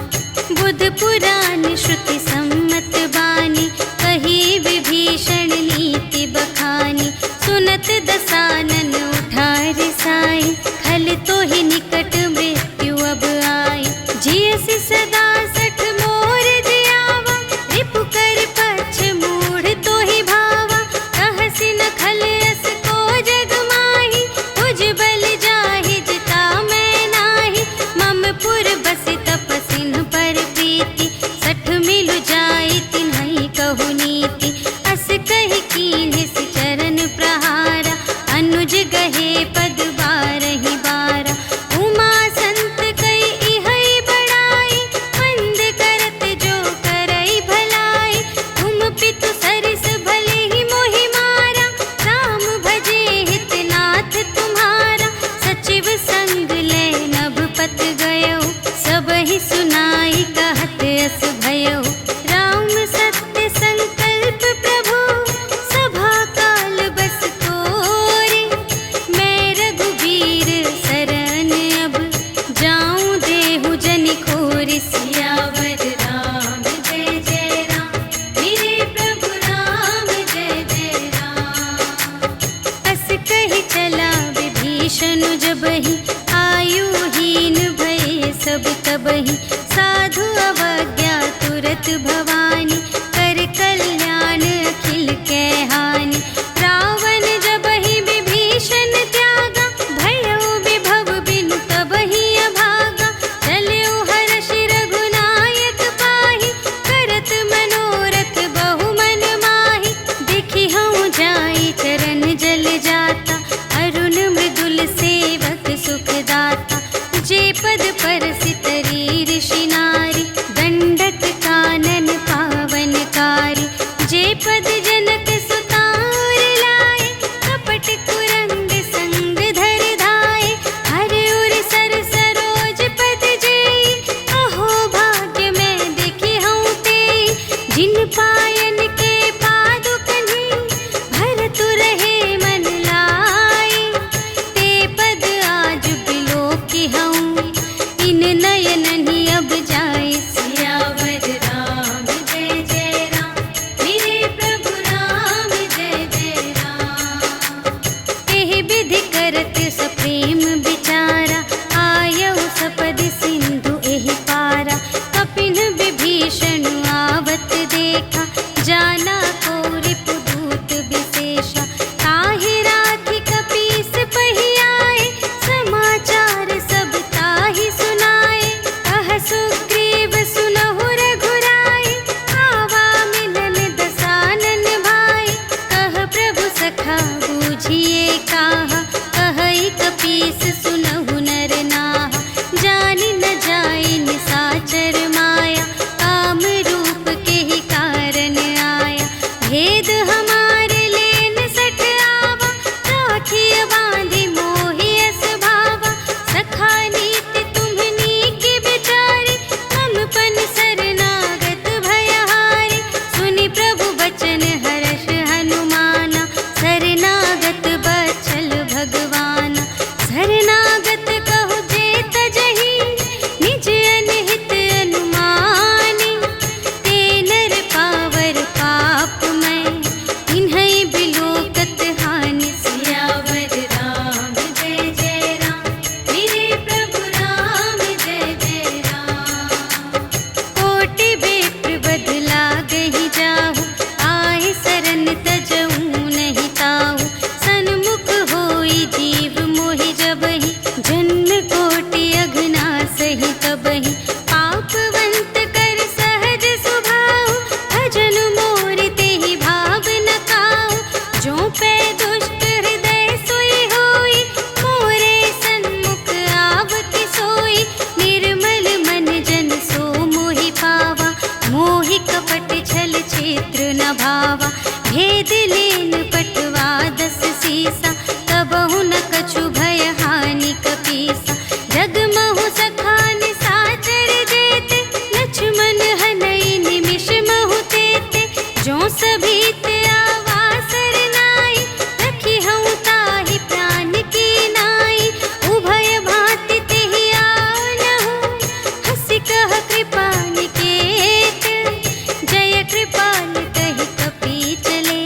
बुध पुराण श्रुति सम्मत बानी कही विभीषण नीति बखानी सुनत दसानन उठार साई खल तो ही निकट मृत्यु अब आई जियसि सदा सठ मोर जियावा रिपु कर पक्ष मूढ़ तो ही भावा कहसि न खल अस को जग माही तुझ बल जाहि जिता मैं नाही मम पुर बसि तपसिन पर प्रीति सठ मिलु जाई तिन्हई कहु नीति अस कहि कीन्हिस चरण प्रहारा अनुज गहे पद बारहि बारा उमा संत कई इहई बड़ाई मंद करत जो करई भलाई तुम पितु सरिस भले ही मोहि मारा राम भजे हित नाथ तुम्हारा सचिव संग ले नभ पत गयो सब ही सुनाई कहत अस भयो राम सत्य संकल्प प्रभु सभा काल बस तोरे मैं रघुबीर शरण अब जाऊं देहु जनि खोरि सियावर राम जय जय राम मेरे प्रभु राम जय जय राम। अस कहि चला विभीषण जबहि आयुहीन भये सब तबहि साधु अवज्ञा तुरत भवानी कर कल्याण अखिल कै हानि रावण जबहि विभीषण त्यागा भयउ विभव बिनु तबहि अभागा चलउ हर्षि रघुनायक पाहि करत मनोरथ बहु मन माहि देखि हऊँ जाई चरण जल जाता अरुण मृदुल सेवक सुखदाता जे पद पर सितरी ऋषि नारी दंडक कानन पा कथा बूझिए काहा, कहई कपीस सुनहु नर नाहा। जानि न जाई निसाचर माया, काम रूप के ही कारण आया। भेद हमारे लेन सठ आवा, राखिय बांधि मोहि अस भावा। सखा नीति तुम्हनी के बिचारी, हम पन शरणागत भयहारी। सुनि प्रभु बचन हर्ष हनुमाना, शरणागत बचल भगवाना। शरणागत कहु जे तजहि, निज अनहित अनुमानी। ते नर पावर पाप मैं, तिन्है बिलोकत हानि। सियावर राम जय जय राम, मेरे प्रभु राम जय जय राम। कोटि बेप्र बदला गहि जाहु, आए सरन तजऊ नहीं ताहु। सन्मुख होई जीव मोहि जबहि, जन्म कोटि अघना सही तबहि। पापवंत कर सहज सुभाव, भजन मोरि तेहि भाव न काहु। जो पै दुष्ट हृदय सोई होई, मोरे सन्मुख आवति सोई। निर्मल मन जन सो मोहि पावा, मोहि कपट छल क्षेत्र न भावा। भेद लेन पटवा 10 सीसा, तबहु न कछु भय हानि कपीसा। जगमहु सखा निसाचर जेते, लक्ष्मण हनई निमिष महु तेते। जो सभीत आवा सरनाई, रखिहउँ ताहि प्राण की नाई। उभय भांति तेहि आनहु, हँसि कह कृपा निकेत। जय कृपाल कहि कपी चले,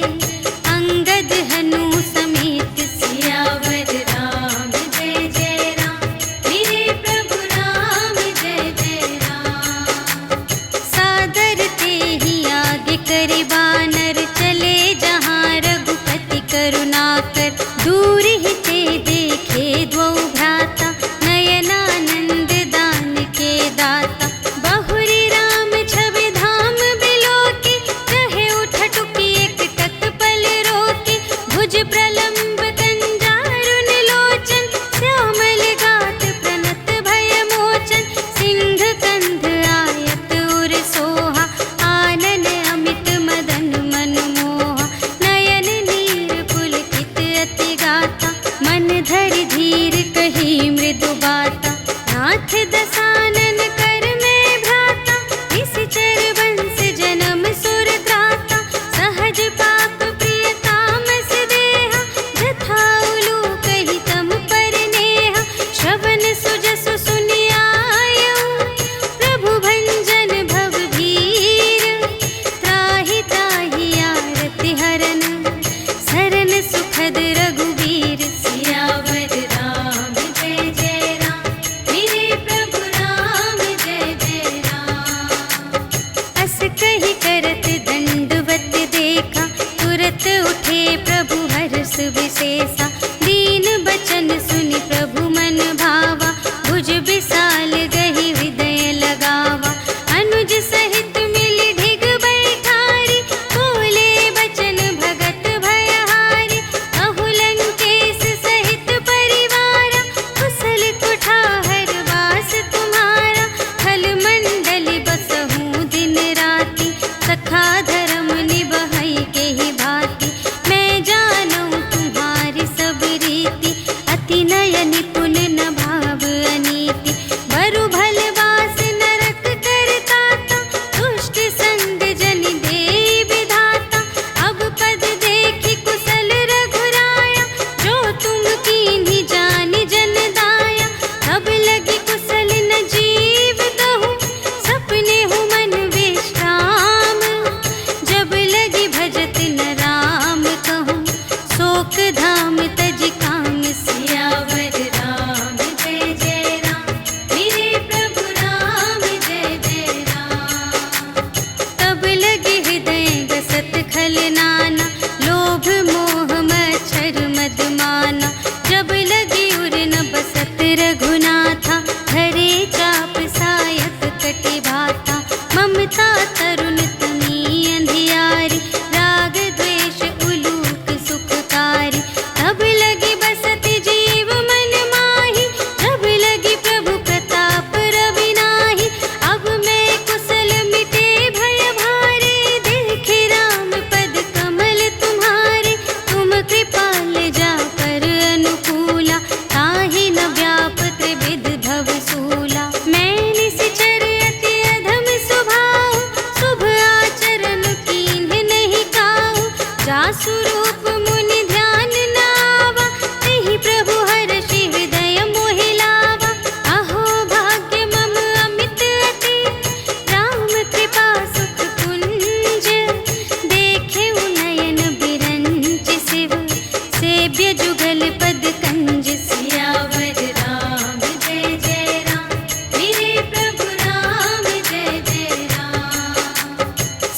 अंगद हनु समेत। सियावर राम जय जय राम, मेरे प्रभु राम जय जय राम। सादर तेहि आगे करि बानर, चले जहाँ रघुपति करुणाकर। दूर ही ते देखे द्वौ भ्राता, नयनानंद दान के दाता। बहुरी राम छवि धाम बिलोके, रहे उठटुकी एक टक पल रोके। भुज प्रलंब कंजारुन लोचन, श्यामल गात प्रणत भय मोचन। सिंह कंध आयत उर सोहा, आनन अमित मदन मनमोहा। नयन नीर पुलकित अति गाता, मन धरि धीर कही मृदु बाता। नाथ दसानन कर में भ्राता, निश्चर वंश जन्म सुर त्राता। सहज पाप प्रिय तामस देहा, जथा उलूकहि तम पर नेहा। श्रवण सुजसु सुनि आयऊ, प्रभु भंजन भव भीर। त्राहि ताहि आरति हरन, सरन सुखद रघुवीर। सियावर राम जय जय राम, मेरे प्रभु राम जय जय राम। अस कहि करत दंडवत देखा, तुरत उठे प्रभु हर्ष विशेषा। दीन बचन सुनि प्रभु मन भावा, भुज विशाल गहि हृदय लगावा। अनुज सहित मिलि ढिग बैठारी, बोले बचन भगत भयहारी। कहु लंकेश सहित परिवारा, कुशल कुठार वास तुम्हारा। खल मंडल बसहु दिन राति, सखा धर्म निबहै केहि भांति। मैं जानऊँ तुम्हारी सब रीति, अति नय निपुण न भाव स्वरूप मुनि ध्यान नावा, तेहि प्रभु हर्षि हृदय मोहि लावा। अहो भाग्य मम अमित अति, राम कृपा सुख कुंज। देखे नयन बिरंच शिव, सेव्य जुगल पद कंज। सियावर राम जय जय राम, मेरे प्रभु राम जय जय राम।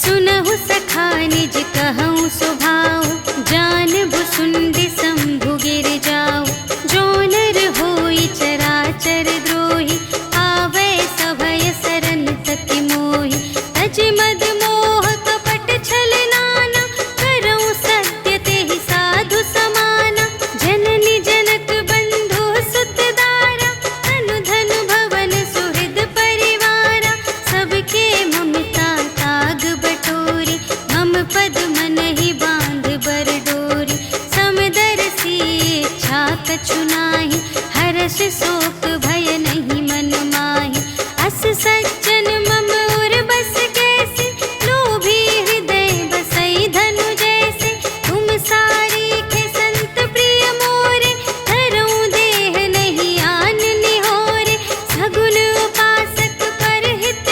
सुनहु सखा निज कहऊँ सुभाऊ, जानबु सुंदि शंभु गिर जाऊ। जो नर होई चराचर द्रोही, आवै सभय सरन तति मोहि। तज मद मोह कपट छल नाना, करऊँ सत्य तेहि साधु समाना। जननी जनक बंधु सुत दारा, तनु धनु भवन सुहृद परिवारा। सबके ममता ताग बटोरी, मम पद मन ही बांध बर डोरी। समदर्शी इच्छा कछु नाही, हर्ष शोक भय नहीं मन माहि। अस सज्जन मम उर बस कैसे, लोभी हृदय बसई धनु जैसे। तुम सारीखे संत प्रिय मोरे, धरऊँ देह नहीं आन निहोरे। सगुन उपासक परहित,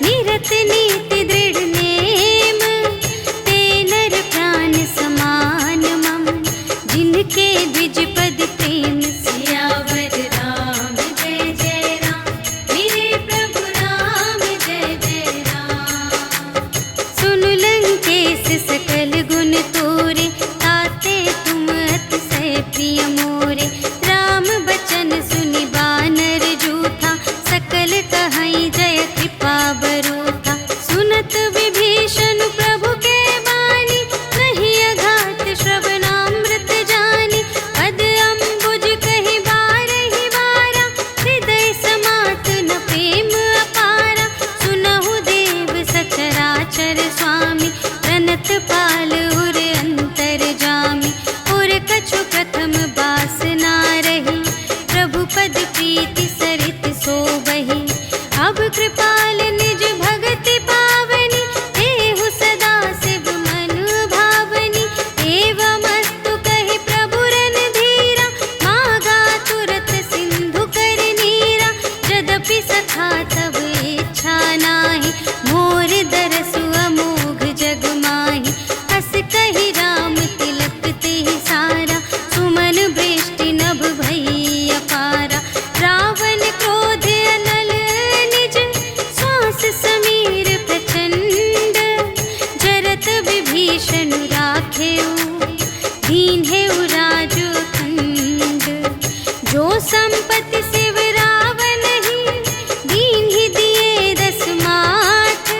निरत नीति दृढ़ नेम। ते नर प्राण समान मम, जिनके द्विज पद प्रेम। सियावर राम जय जय राम, मेरे प्रभु राम जय जय राम। सुनु लंकेश सकल गुण तोरे, ताते तुम अतिशय प्रिय मोरे। राम बचन सुनि बानर जूथा, सकल कहई जय कृपा बरूथा। सुनत विभीषण प्रभु के बानी, नहीं अघात श्रवणामृत जानी। पद अम्बुज कहि बारहि बारा, हृदय समात न प्रेम अपारा। सुनहु देव सचराचर स्वामी, प्रणत पाल उर अंतर जामी। उर कछु प्रथम बास ना रही, प्रभु पद प्रीति सरित सोबहि। अब कृपाल निज भगति पावनी, देहु सदा शिव मन भावनी। एवमस्तु कहि प्रभु रणधीरा, मागा तुरत सिंधु कर नीरा। यद्यपि सखा तब इच्छा नाही, मोर दरसु अमोघ जग माहि। हस कहि राम तिलक तेहि सारा, सुमन वृष्टि नभ भई अपारा। रावण क्रोध अनल निज, श्वास समीर प्रचंड। जरत विभीषण राखेउ, दीन्हेउ राजु खंड। जो संपत्ति शिव रावण ही, दीन्हि दिए दस माठ।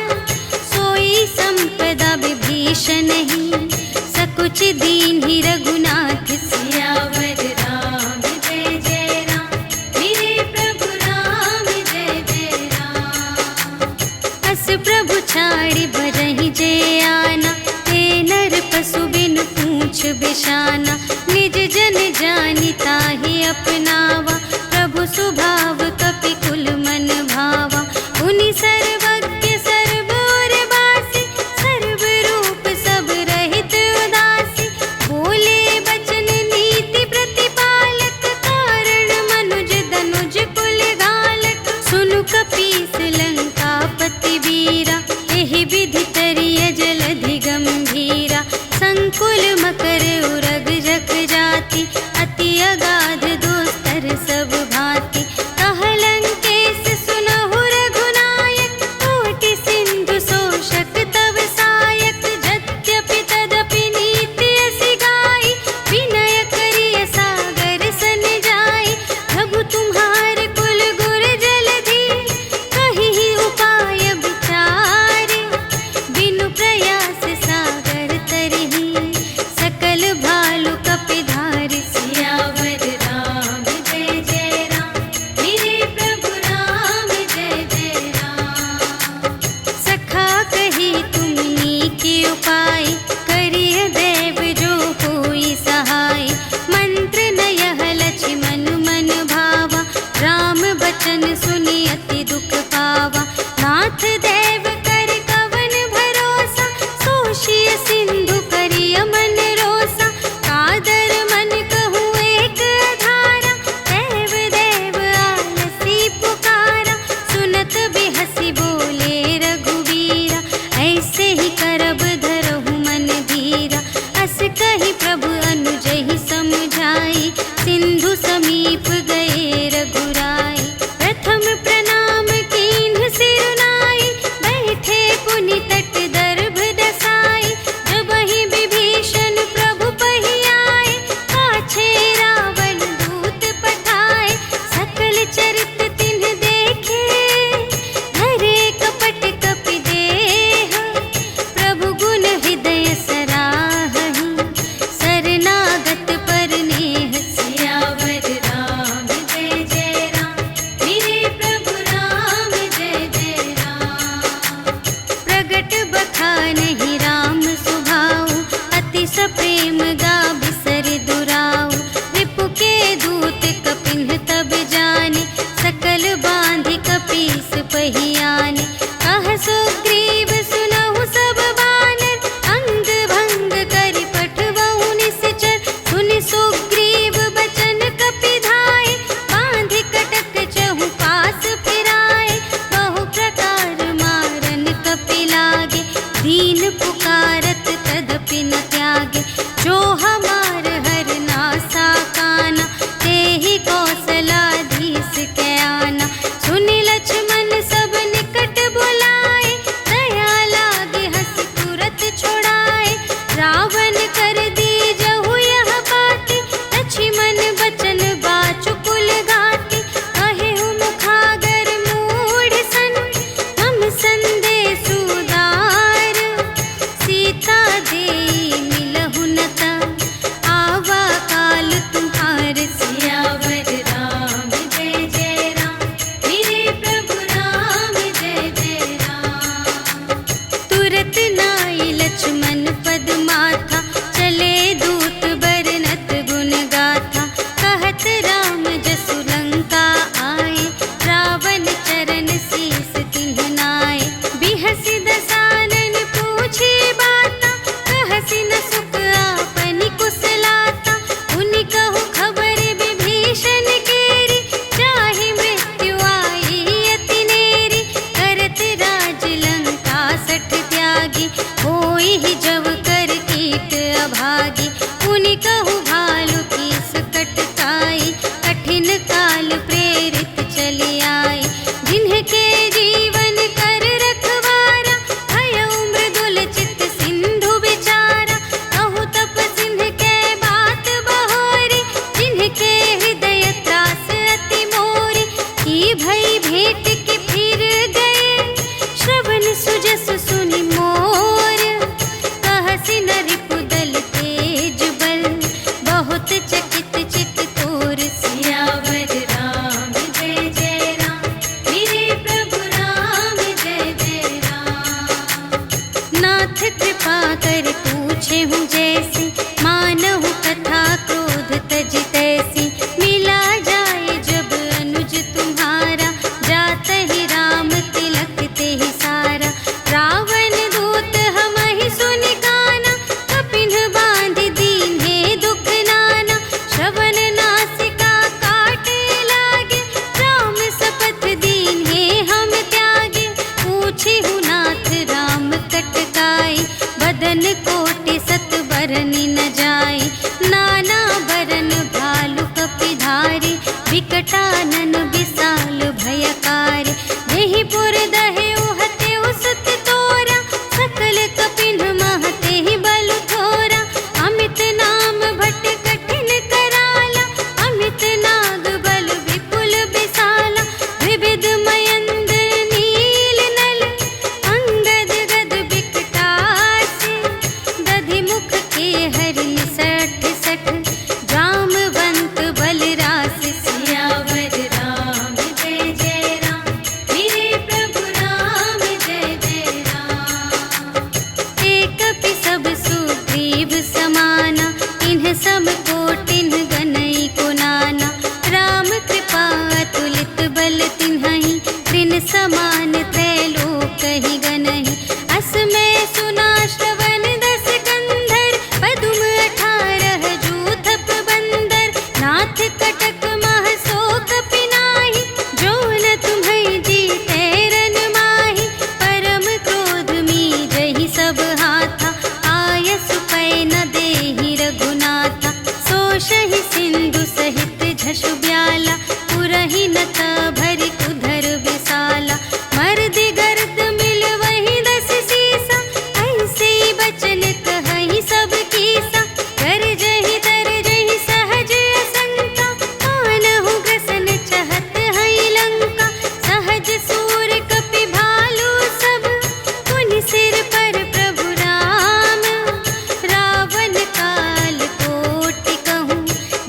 सोई संपदा विभीषण ही, सकुच दीन्हि रघुनाथ। सियावर राम जय जय राम, मेरे प्रभु राम जय जय राम। अस प्रभु छाड़ि भजहि जे आना, हे नर पशु बिनु पूछ बिशाना। निज जन जानि ताहि अपनावा, प्रभु सुभाव कपि कुल मन भावा। उनि सर्वज्ञ सर्व और बासी, सर्व रूप सब रहित उदासी। बोले बचन नीति प्रतिपालक, कारण मनुज धनुज कुल घालक। सुनु कपीस लंकापति वीरा, एहि विधि तरिय जलधि गंभीरा। संकुल मकर उरग जग जाति, अति अगाध दोस्तर सब भांति। कह लंकेश सुनहु रघुनायक, कोटि सिंधु शोषक तव सायक। यद्यपि तदपि नीति असि गाई, विनय करिय सागर सन जाई। प्रभु तुम्हार कुल गुर जलधि, कहिहि उपाय विचारे। बिनु प्रयास सागर तरहि, सकल भार प्रेम गा बिसर दुराऊ। रिपु के दूत कपिन्ह तब जाने, सकल बांधि कपीस पहियाने। कह सुग्रीव सुनहु सब बानर, अंग भंग करि पठवहु निश्चर। सुनि सुग्रीव बचन कपि धाय, बांधि कटक चहु पास फिराए। बहु प्रकार मारन कपि लागे, दीन पुकारत तदपि न त्यागे। जो हमार हर नासा काना, तेहि कौशलाधीश के आना। सुनि लक्ष्मण सब निकट बुलाए, दया लागे हँसि तुरत छुड़ाए। रावण कर दीजहु यह बाती, लक्ष्मण बचन बाचुकुल घाटी। कहेहु मुखागर मूढ़ सन, मम संदेश उदार। सीता देई मिलहु न ता, आवा काल तुम्हार। सियावर राम जय जय राम, मेरे प्रभु राम जय जय राम। तुरत नाई लक्ष्मण पद माथा, चले दूत बरनत गुण गाथा। कहत राम जसु लंका आए, रावण चरण शीस तिन्ह नाए। बिहसि दसानन पूछे बाता, कहसि न सुख आपनि कुशलाता। उनि कहु खबर विभीषण केरी, चाहे मृत्यु आई अति नेरी। करत राज लंका सठ त्यागी, होई जब कर कीट अभागी। उनि कहु भालु कीस कटकाई, कठिन काल प्रेरित चली आई। जिन्हके जीवन कर रखवारा, भयउ मृदुल चित्त सिंधु विचारा। कहु तप सिंह के बात बहोरी, जिन्हके हृदय त्रास अति मोरी। की भई भेंट के फिर गए, श्रवण सुजस सुनि मोर। कहसि न रिपुदल तेज बल, बहुत चकित चित तोर। सियावर राम जय जय राम, मेरे प्रभु राम जय जय राम। नाथ कृपा कर पूछे हूँ जैसी, मानहु कथा क्रोध तज तैसी। मिला जाए जब अनुज तुम्हारा, जात ही राम तिलक तेहि सारा। रावण दूत हमहि सुनि काना, कपिन्ह बांधि दीन्हे दुख नाना। श्रवण नासिका काटे लागे, राम शपथ दीन्हे हम त्यागे। पूछिहु नाथ राम कटकाई, बदन कोटि सत बरनि न जाई। नाना बरन भालु कपि धारी, विकटानन विशाल भयकारी। जेहि पुर दहेउ हतेउ सुत तोरा, सकल कपिन्ह महतेहि बलु थोरा। अमित नाम भट कठिन कराला, अमित नाग बल विपुल विशाला। विविध मयंद्र नील नल, अंगद गद विकटासी। दधि मुख के हरि सठ सठ, जामवंत बलरासी। सियावर राम जय जय राम, मेरे प्रभु राम जय जय राम। एकपि सब सुग्रीव समाना, इन्ह सम कोटिन्ह गनई को नाना। राम कृपा अतुलित बल तिन्हहि, त्रिन समान त्रैलोकहि गनहि। अस मैं सुना श्रवण दस कंधर, पदुम 18 जूथप बंदर। नाथ कटक मह शोक पिनाहि, जो न तुम्है जीतै रन माहि। परम क्रोध मीजहि सब हाथा, आयसु पै न देहि रघुनाथा। सोषहि सिंधु सहित झसु ब्याला, पुरहि न त भरि उधर विशाला। मर्दि गर्द मिल वही 10 सीसा, ऐसे बचन कहहि सब कीसा। गरजहि तरजहि सहज असंका, मानहु ग्रसन चहत हई लंका। सहज सूर कपि भालु सब, पुनि सिर पर प्रभु राम। रावण काल कोटि कहूँ,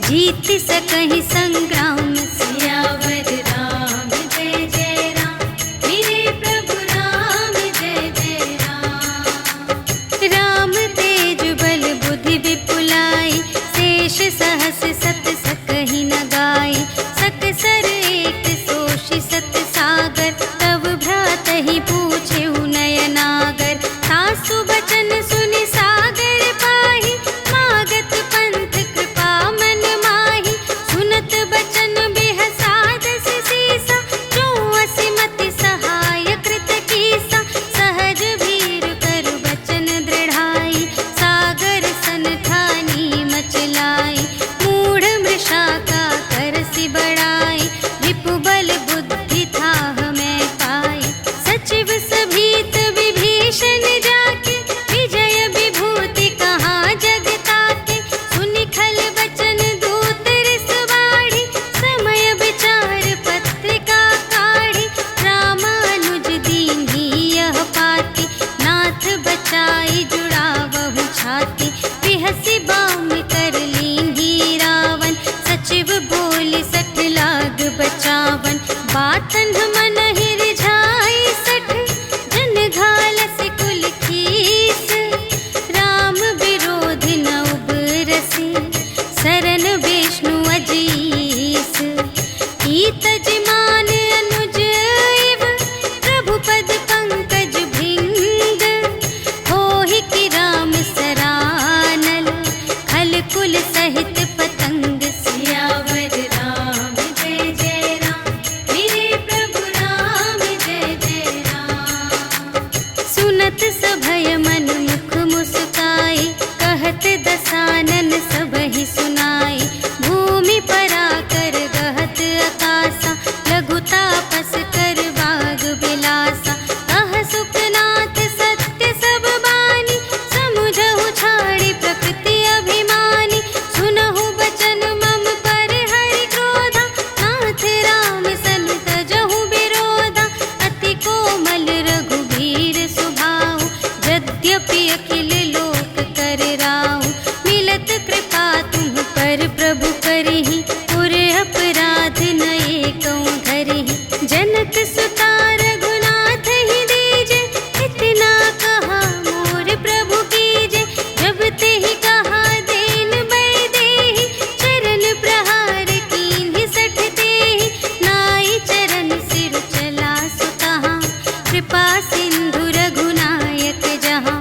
जीत सकहि संग्राम। सियावर राम जय जय राम, मेरे प्रभु राम जय जय राम। राम तेज बल बुद्धि कुल सहित पतंग। सियावर राम जय जय राम, मेरे प्रभु राम जय जय राम। सुनत सभय मन मुख मुस्काई, कहत दसानन सबहि सुनाई। भूमि पराकर गहत आकासा, लघु तापस कर बाग बिलासा। कह सुखनाथ सत्य सब बानी, समुझहु छाड़ी प्रकृति अभिमानी। सुनहु बचन मम पर हरि क्रोधा, नाथ राम सन तजहु विरोधा। अति कोमल रघुबीर सुभाऊ, यद्यपि अखिल लोक कर राऊ। मिलत कृपा तुम पर प्रभु करहि, पुर अपराध नये कहूँ धरहि। जनक सुता रघुनाथ ही दीजे, इतना कहा मोर प्रभु कीजे। जब तेहि कहा देन बै देहि, चरण प्रहार कीन्हि सठ तेहि। नाई चरण सिर चला सुतहाँ, कृपा सिंधु रघुनायक जहाँ।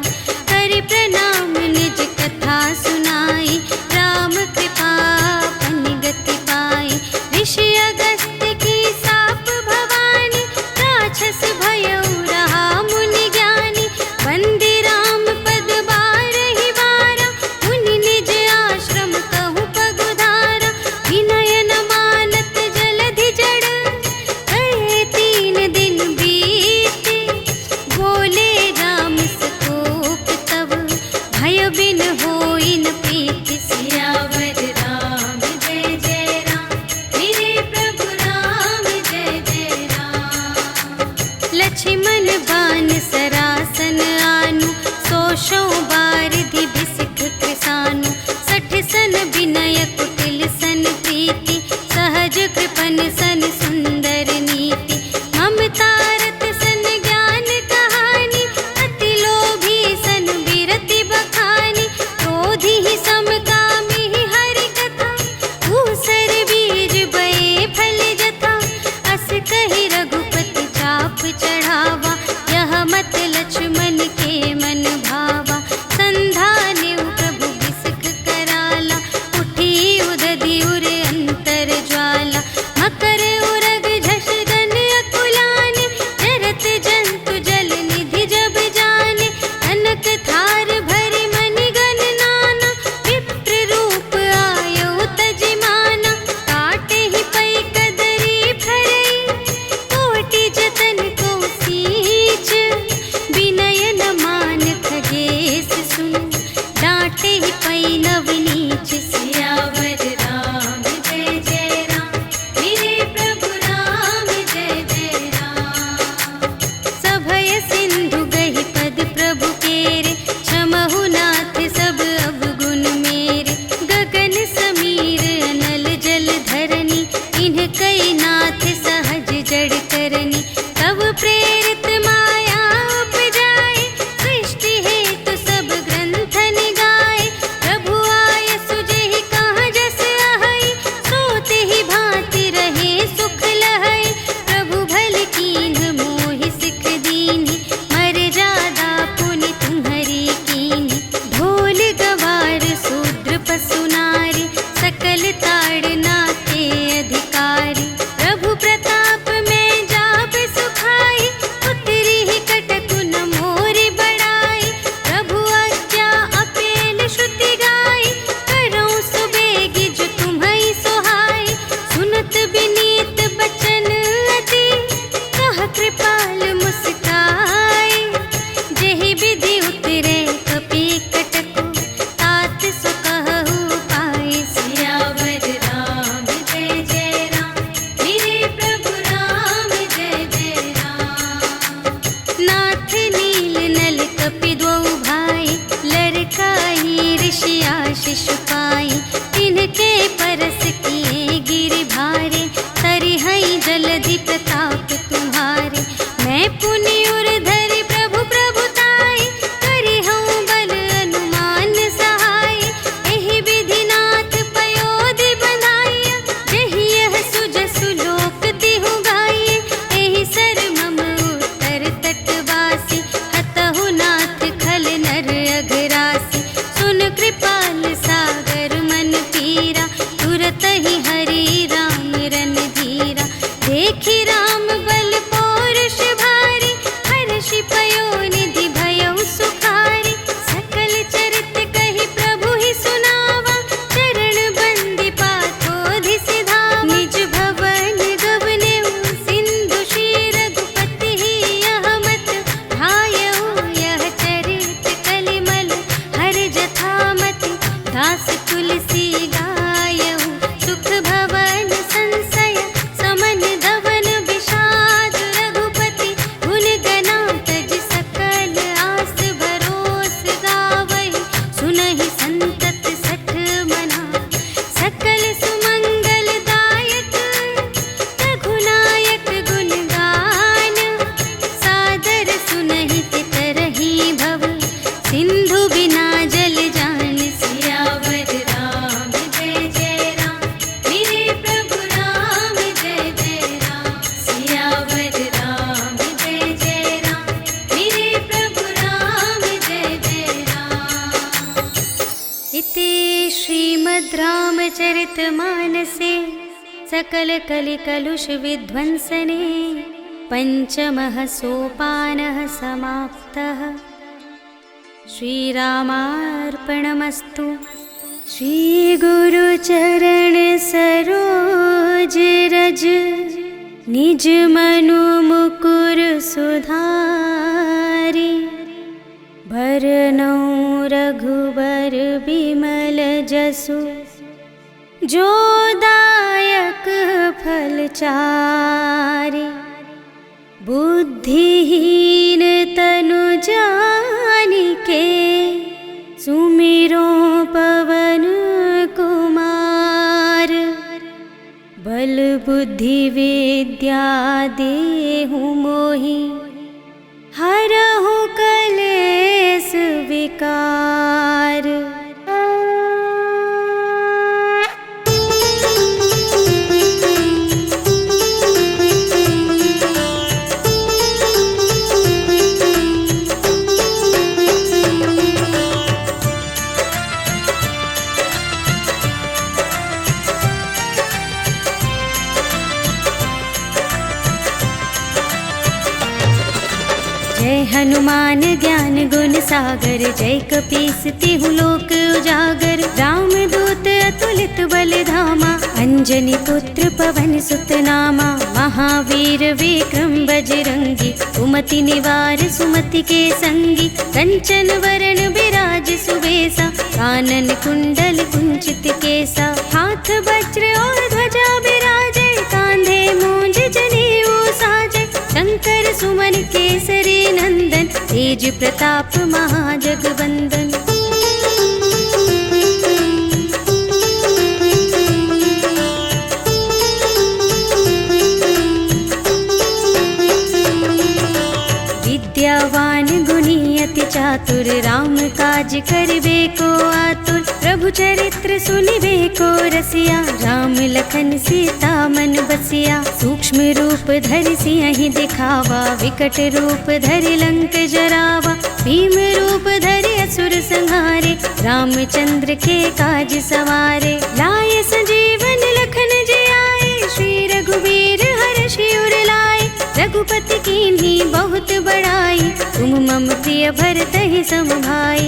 करि प्रणाम निज कथा सुनाई, राम कृपा पन गति पाई। ऋषि अगस्त्य की साप भवानी, राक्षस भयउ रहा मुनि ज्ञानी। वंदे राम पद बारहि बारा, मुनि निज आश्रम कहु पगुधारा। विनय न मानत जलधि जड़, कहे 3 दिन बीते। बोले राम सकोप तब, भय बिन होई न प्रीति। सियावर राम जय जय राम, मेरे प्रभु राम जय जय राम। लक्ष्मण बान सरासन आनु, सोशो बारिधि बिसिख कृसानु। 60 सन विनय कुटिल सन प्रीति, सहज कृपन सन सुंदर नीति। ममता रत सन ज्ञान कहानी, अति लोभी सन बिरति बखानी। क्रोधी ही समकामी हरि कथा, ऊसर बीज बये फल जथा। अस कहि रघुपति चाप चढ़ावा, यह मत लक्ष्मण के मन भावा। संधानेउ प्रभु बिसिख कराला, उठी उदधि उर अंतर ज्वाला। मकर उरग झष गन अकुलाने, जरत जंतु जल निधि जब जाने। कनक थार भरि मनि गण नाना, विप्र रूप आयउ तजिमाना। काटे ही पै कदरी फरई, कोटि जतन को सींच। विनय न मान खगेश सुन, डांटे ही पै नव नीच। सियावर राम जय जय राम, मेरे प्रभु राम जय जय राम। सभय सिंधु गहि पद प्रभु केरे, क्षमहु नाथ सब अवगुण मेरे। गगन समीर अनल जल धरनी, इन्ह कई नाथ सहज जड़ करनी। तब प्रेरित माया उपजाए, सृष्टि हेतु सब ग्रंथ निगाए। प्रभु आय सुजेहि कहाँ जस अहै, सोते ही भांति रहे सुख लहै। प्रभु भल कीन्ह मोहि सिख दीन्हि, मर्यादा पुनि तुम्हरी कीन्हि। ढोल गवार शूद्र पशु नारी, सकल ताड़ना के अधिकारी। प्रभु प्रताप में जाप सुखाई, उतरी ही कटकु न मोरि बड़ाई। प्रभु आज्ञा अपेल श्रुति गाई, करऊँ सुबेगी जो तुम्है सोहाई। सुनत विनीत बचन अति, कह कृपाल मुस्काई। जेहि विधि उतरे कपि कटकु, तात सो कहु पाई। सियावर राम जय जय राम, मेरे प्रभु राम जय जय राम। नाथ नील नल कपि द्वौ भाई, लरकाई ऋषि आशीष पाई। तिनके परस किए गिरि भारे, तरिहै जलधि प्रताप तुम्हारे। मैं पुनि उर धरि प्रभु प्रभुताई, करिहउँ बल अनुमान सहाय। एहि विधि नाथ पयोधि बंधाइया, जेहि यह सुजसु लोक तिहु गाइए। एहि सर मम उत्तर तटवासी, हतहु नाथ खल नर अघरासी। सुन कृपाल सागर श्रीमद् रामचरित मानसे सकल कलिकलुष विध्वंसने पंचमः सोपानः समाप्तः। श्रीरामार्पणमस्तु। श्री गुरुचरण सरोज रज निज मनु मुकुर सुधारी। भरनौ रघुबर बिमल जसु जो दायक फल चारि। बुद्धिहीन तनु जानिके सुमिरो पवन कुमार। बल बुद्धि विद्या देहु मोहि हरहु कलेस विकार। जय हनुमान ज्ञान गुण सागर। जय कपीस तिहु लोक उजागर। राम दूत अतुलित बल धामा। अंजनी पुत्र पवन सुत नामा। महावीर विक्रम बजरंगी। कुमति निवार सुमति के संगी। कंचन वरण बिराज सुबेसा। कानन कुंडल कुंचित केसा। हाथ वज्र और ध्वजा बिराजे। कांधे मूंज जनेऊ साजे। शंकर सुमन केसरी नंदन। तेज प्रताप महाजगवंदन। विद्यावान गुणी अति चातुर। राम काज करिबे को आतुर। प्रभु चरित्र सुनिबे को रसिया। राम लखन सीता मन बसिया। सूक्ष्म रूप धरि सियहि दिखावा। विकट रूप धरि लंक जरावा। भीम रूप धरि असुर संहारे। रामचंद्र के काज सवारे। लाय संजीवन लखन जियाए। श्री रघुवीर हर्षि उर लाए। रघुपति कीन्ही बहुत बड़ाई। तुम मम प्रिय भरतहि सम भाई।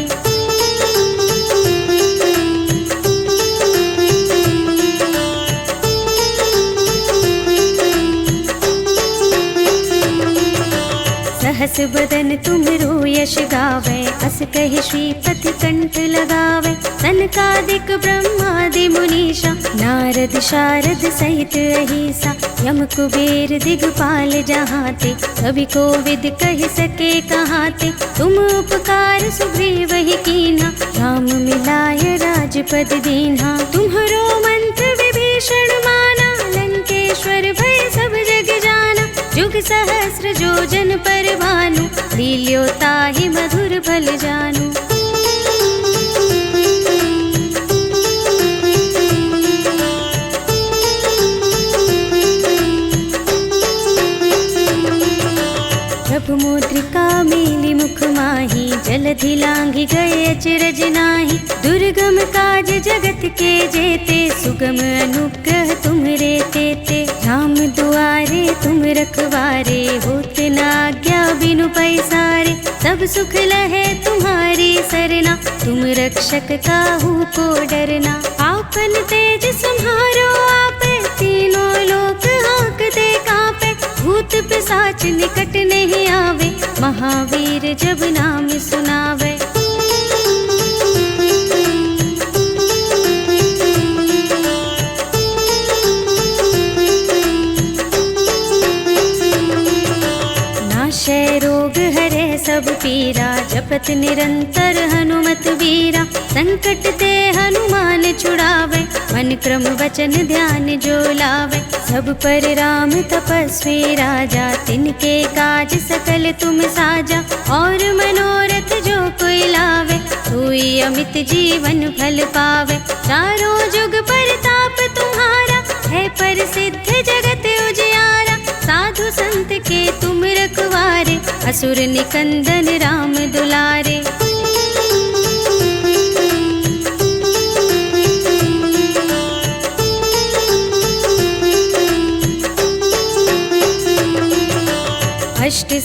सहस बदन तुमरो यश गावै। अस कहि श्रीपति कंठ लगावै। सनकादिक ब्रह्मादि मुनीषा। नारद शारद सहित अहिसा। यम कुबेर दिगपाल जहाते। कवि कोविद कहि सके कहाते। तुम उपकार सुग्रीवहि कीन्हा। राम मिलाय राजपद दीन्हा। तुम्हरो मंत्र विभीषण माना। लंकेश्वर भय सब जग जाना। जुग सहस्र जो जन पर भानु। लील्यो ताहि मधुर फल जानू। प्रभु मुद्रिका मेलि मुख माहि। जलधि लांघि गए अचरज नाही। दुर्गम काज जगत के जेते। सुगम अनुग्रह तुमरे तेते। राम दुआरे तुम रखवारे। होत न आज्ञा बिनु पैसारे। सब सुख लहे तुम्हारी सरना। तुम रक्षक काहू को डरना। आपन तेज सम्हारो आपे। तीनों लोक हांकते कांपे। भूत पिशाच निकट नहीं आवे। महावीर जब नाम सुनावे। नाशै रोग हरे सब पीरा। जपत निरंतर हनुमत वीरा। संकट ते हनुमान छुड़ावे। मन क्रम वचन ध्यान जो लावे। सब पर राम तपस्वी राजा। तिनके काज सकल तुम साजा। और मनोरथ जो कोई लावे। सोई अमित जीवन फल पावे। चारों जुग परताप तुम्हारा। है प्रसिद्ध जगत उजियारा। साधु संत के तुम रखवारे। असुर निकंदन राम दुलारे।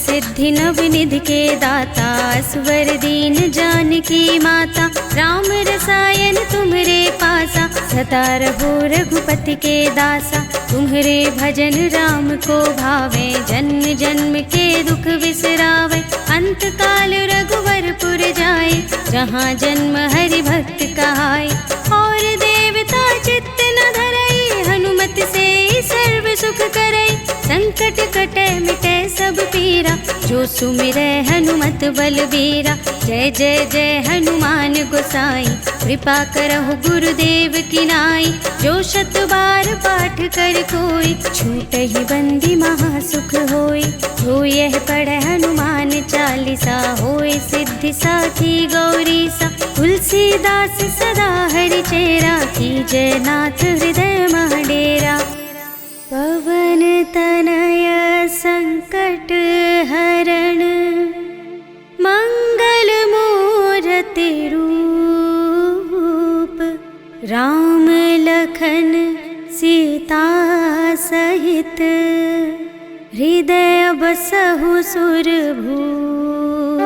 सिद्धि नवनिधि के दाता, स्वर दीन जानकी माता, राम रसायन तुम्हरे पासा, सदा रहो रघुपति के दासा। तुम्हरे भजन राम को भावे, जन्म जन्म के दुख बिसरावे, अंत काल रघुवरपुर जाए, जहाँ जन्म हरि भक्त कहाए। और देवता चित्त न धरई, हनुमत से सर्व सुख करई, संकट कटे मिटे सब पीरा, जो सुमिरै हनुमत बलबीरा। जय जय जय हनुमान गोसाई, कृपा करहु गुरुदेव की नाई। जो शत बार पाठ कर कोई, छूटहि बंदी महासुख होई। जो यह पढ़े हनुमान चालीसा, होय सिद्धि साखी गौरीसा। तुलसीदास सदा हरि चेरा, कीजय नाथ हृदय मह डेरा। पवन तनय संकट हरण, मंगल मूरति रूप, राम लखन सीता सहित, हृदय बसहु सुरभूप।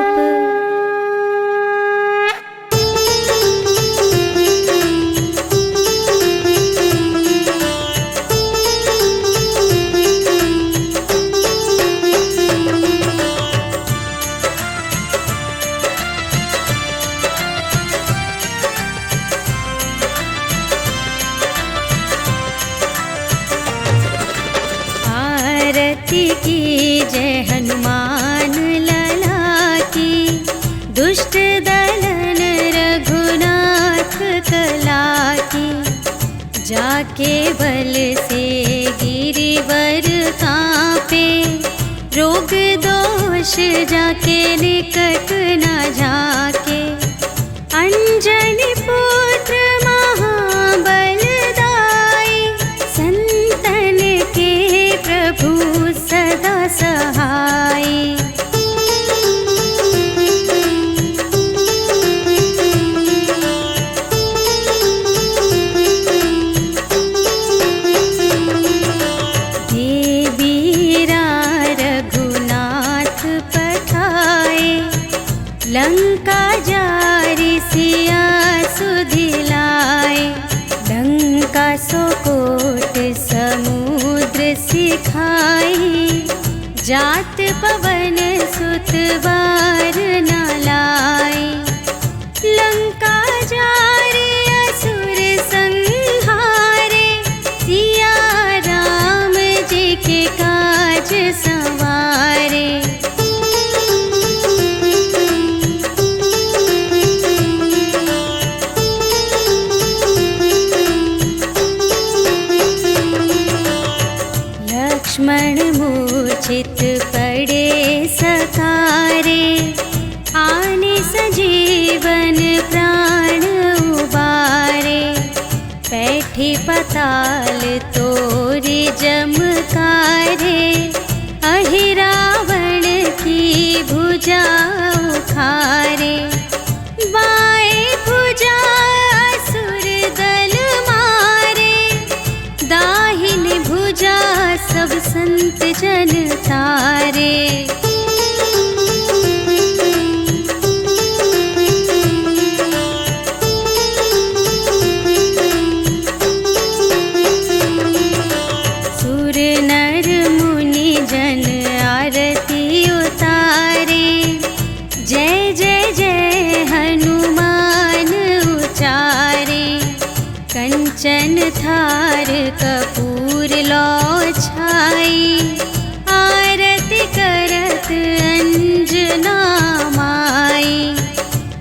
की जय हनुमान लला की, दुष्ट दलन रघुनाथ कला की। जाके बल से गिरिवर कांपे, रोग दोष जाके निकट न जाके। अंजनी पुत्र महाबल दाई, संतन के प्रभु सदा सहाय। देवीरा रघुनाथ पठाए, लंका जारि सिया सुधिलाए। लंका सोकोट समुद्र सिखाई, जात पवन सुत बार न लाए। लंका जारि असुर संहारे, सिया राम जी के काज संवारे। लक्ष्मण मूर्छित पड़े सकारे, आने सजीवन प्राण उबारे। बैठी पताल तोरी जमकारे, अहि रावण की भुजा उखारे। बाएं भुजा असुर दल मारे, दाहिनी भुजा सब संत जन तारे। सुर नर मुनि जन आरती उतारे, जय जय जय हनुमान उचारे। कंचन थार कपूर लौ छाई, आरती करत अंजना माई।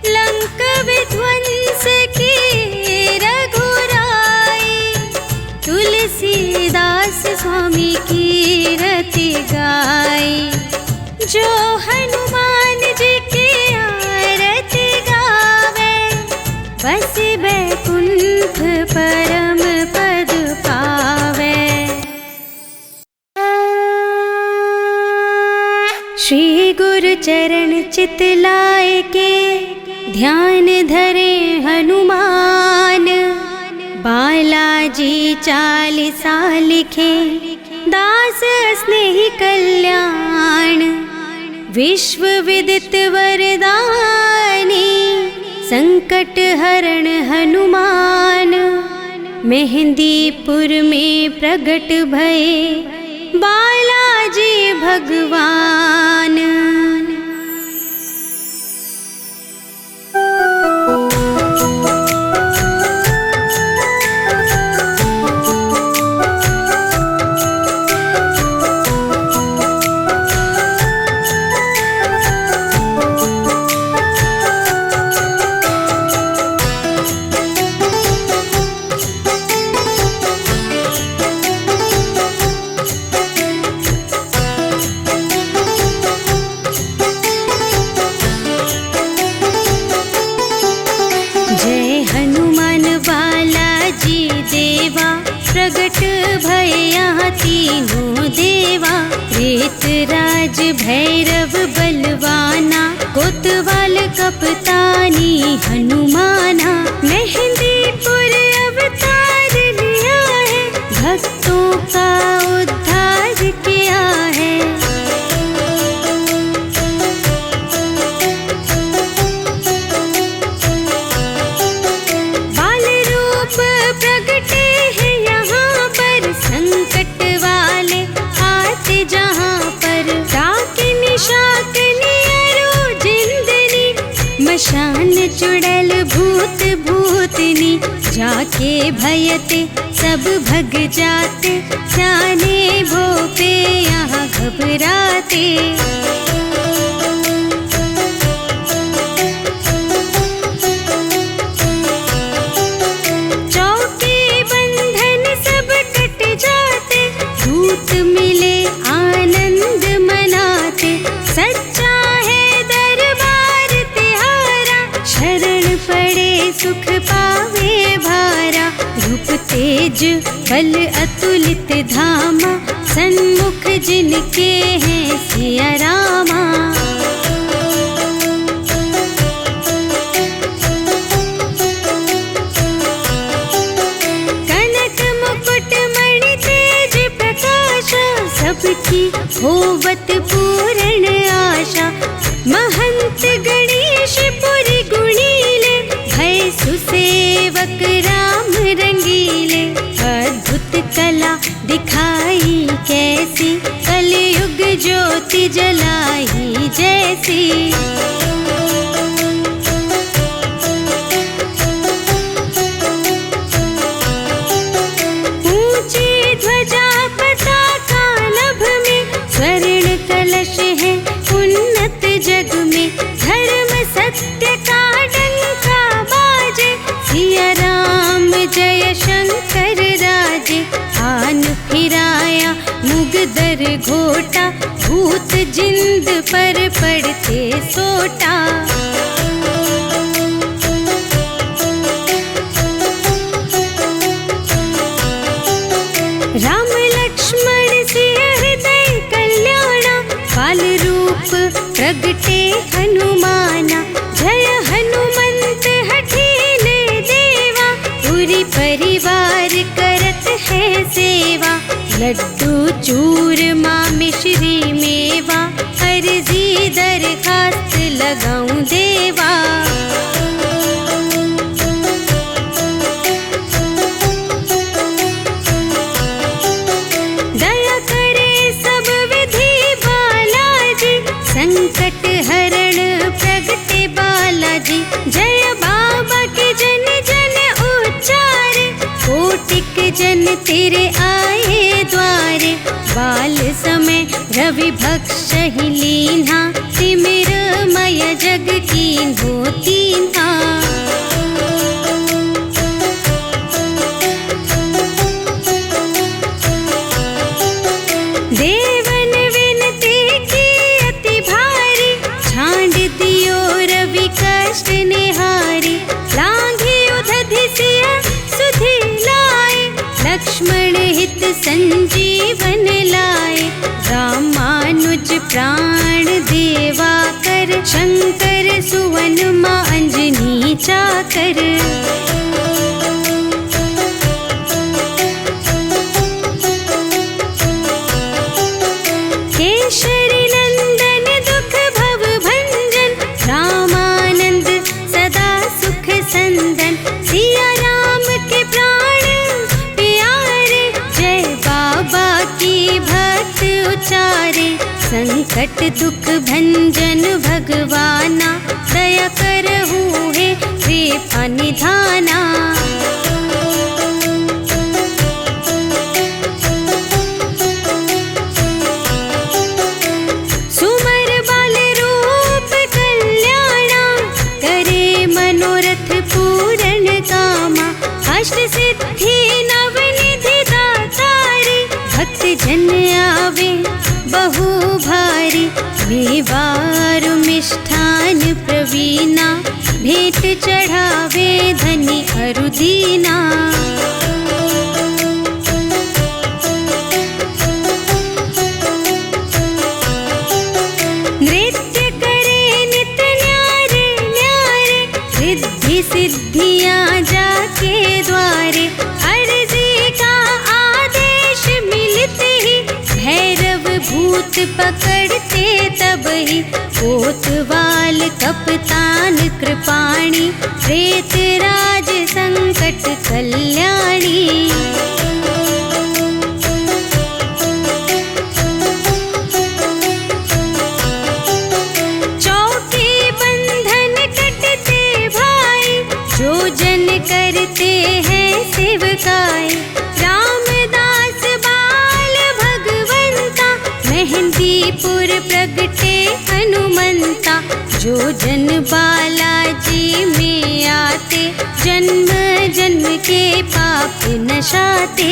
लंक विध्वंस की रघुराई, तुलसीदास स्वामी की रति गाई। जो हनुमान जी की आरती गावे, बस बैकुंठ परम पद पावे। श्री गुरु चरण चित लाए के, ध्यान धरे हनुमान। बालाजी चालीसा लिखे, दास स्नेही कल्याण। विश्व विदित वरदानी संकट हरण हनुमान, मेहंदीपुर में प्रगट भये बालाजी भगवान। जय हनुमान बालाजी देवा, प्रगट भय यहाँ तीनों देवा। प्रेतराज भैरव बलवाना, कोतवाल कपतानी हनुमाना। मेहंदीपुर अवतार लिया है, भक्तों का उद्धार किया है। प्रगटे हैं यहाँ पर, संकट वाले आते जहाँ पर। डाकिनी शाकनी अरो जिंदनी, मशान चुड़ैल भूत भूतनी। जाके भयते सब भग जाते, जाने भोपे यहाँ घबराते। दूत मिले आनंद मनाते, सच्चा है दरबार तिहारा। शरण पड़े सुख पावे भारा, रूप तेज बल अतुलित धामा। सन्मुख जिनके हैं सिया रामा। सबकी होवत पूर्ण आशा, महंत गणेश पुरी गुणीले। भय सुसेवक राम रंगीले, अद्भुत कला दिखाई कैसी। कलयुग ज्योति जलाई जैसी। ऊंची ध्वजा पताका नभ में, स्वर्ण कलश है उन्नत जग में। धर्म सत्य का डंका बाजे, सिया राम जय शंकर राजे। आन फिराया मुगदर घोटा, भूत जिंद पर पड़ते सोटा। राम लक्ष्मण सिया हृदय कल्याणा, बाल रूप प्रगटे हनुमाना। जय हनुमंत हठीले देवा, पूरी परिवार करत है सेवा। लड्डू चूरमा मिश्री मेवा, अर्जी दरखास्त लगाऊं देवा। दया करे सब विधि बालाजी, संकट हरण प्रगटे बालाजी। जय बाबा के जन जन उच्चारे, कोटिक जन तेरे आए द्वारे। बाल समय रवि भक्ष ही लीन्हा, तिमिर मय जग कीन्हो तीन्हा। देवन विनती की अति भारी, छांड दियो रवि कष्ट निहारी। लांघी उधधि सिया सुधि लाए, लक्ष्मण हित संजीवन लाए। रामानुज प्राण देवा कर, शंकर सुवन मां अंजनी चाकर। केशरी नंदन दुख कट दुख भंजन भगवाना, दया करहु हे कृपा निधाना। सुमर बाल रूप कल्याणा, करे मनोरथ पूरण कामा। अष्ट सिद्धि नवनिधि दातारी, भक्त जन आवे बहु भारी। मेवारु मिष्ठान प्रवीणा, भेंट चढ़ावे धनी अरुदीना। नृत्य करे नित न्यारे न्यारे, रिद्धि सिद्धियां जाके द्वारे। अर्जी का आदेश मिलते ही, भैरव भूत पकड़ते तब ही। कोतवाल कपतान कृपाणी, प्रेत राज संकट कल्याणी। चौके बंधन कटते भाई, जो जन करते हैं सेवकाई। रामदास बाल भगवंता, मेहंदीपुर प्रगटे हनुमंता। जो जन बालाजी में आते, जन्म जन्म के पाप नशाते।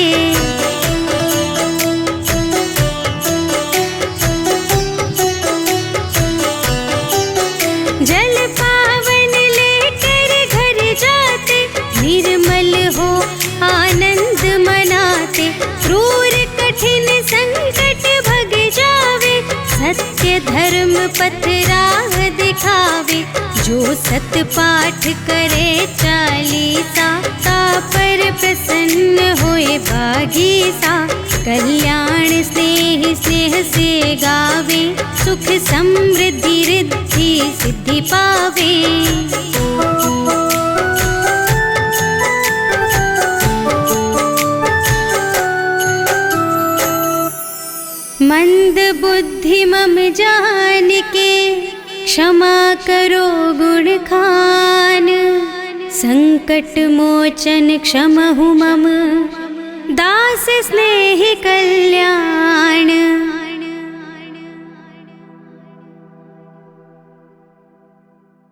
जल पावन लेकर घर जाते, निर्मल हो आनंद मनाते। क्रूर कठिन संकट भग जावे, सत्य धर्म पथ राह दिखावे। जो सत पाठ करे चालीसा, तापर प्रसन्न होए बागीसा। कल्याण स्नेह स्नेह से गावे, सुख समृद्धि रिद्धि सिद्धि पावे। मंद बुद्धि मम जान के, क्षमा करो गुण खान। संकट मोचन क्षमहु मम, दास स्नेह कल्याण।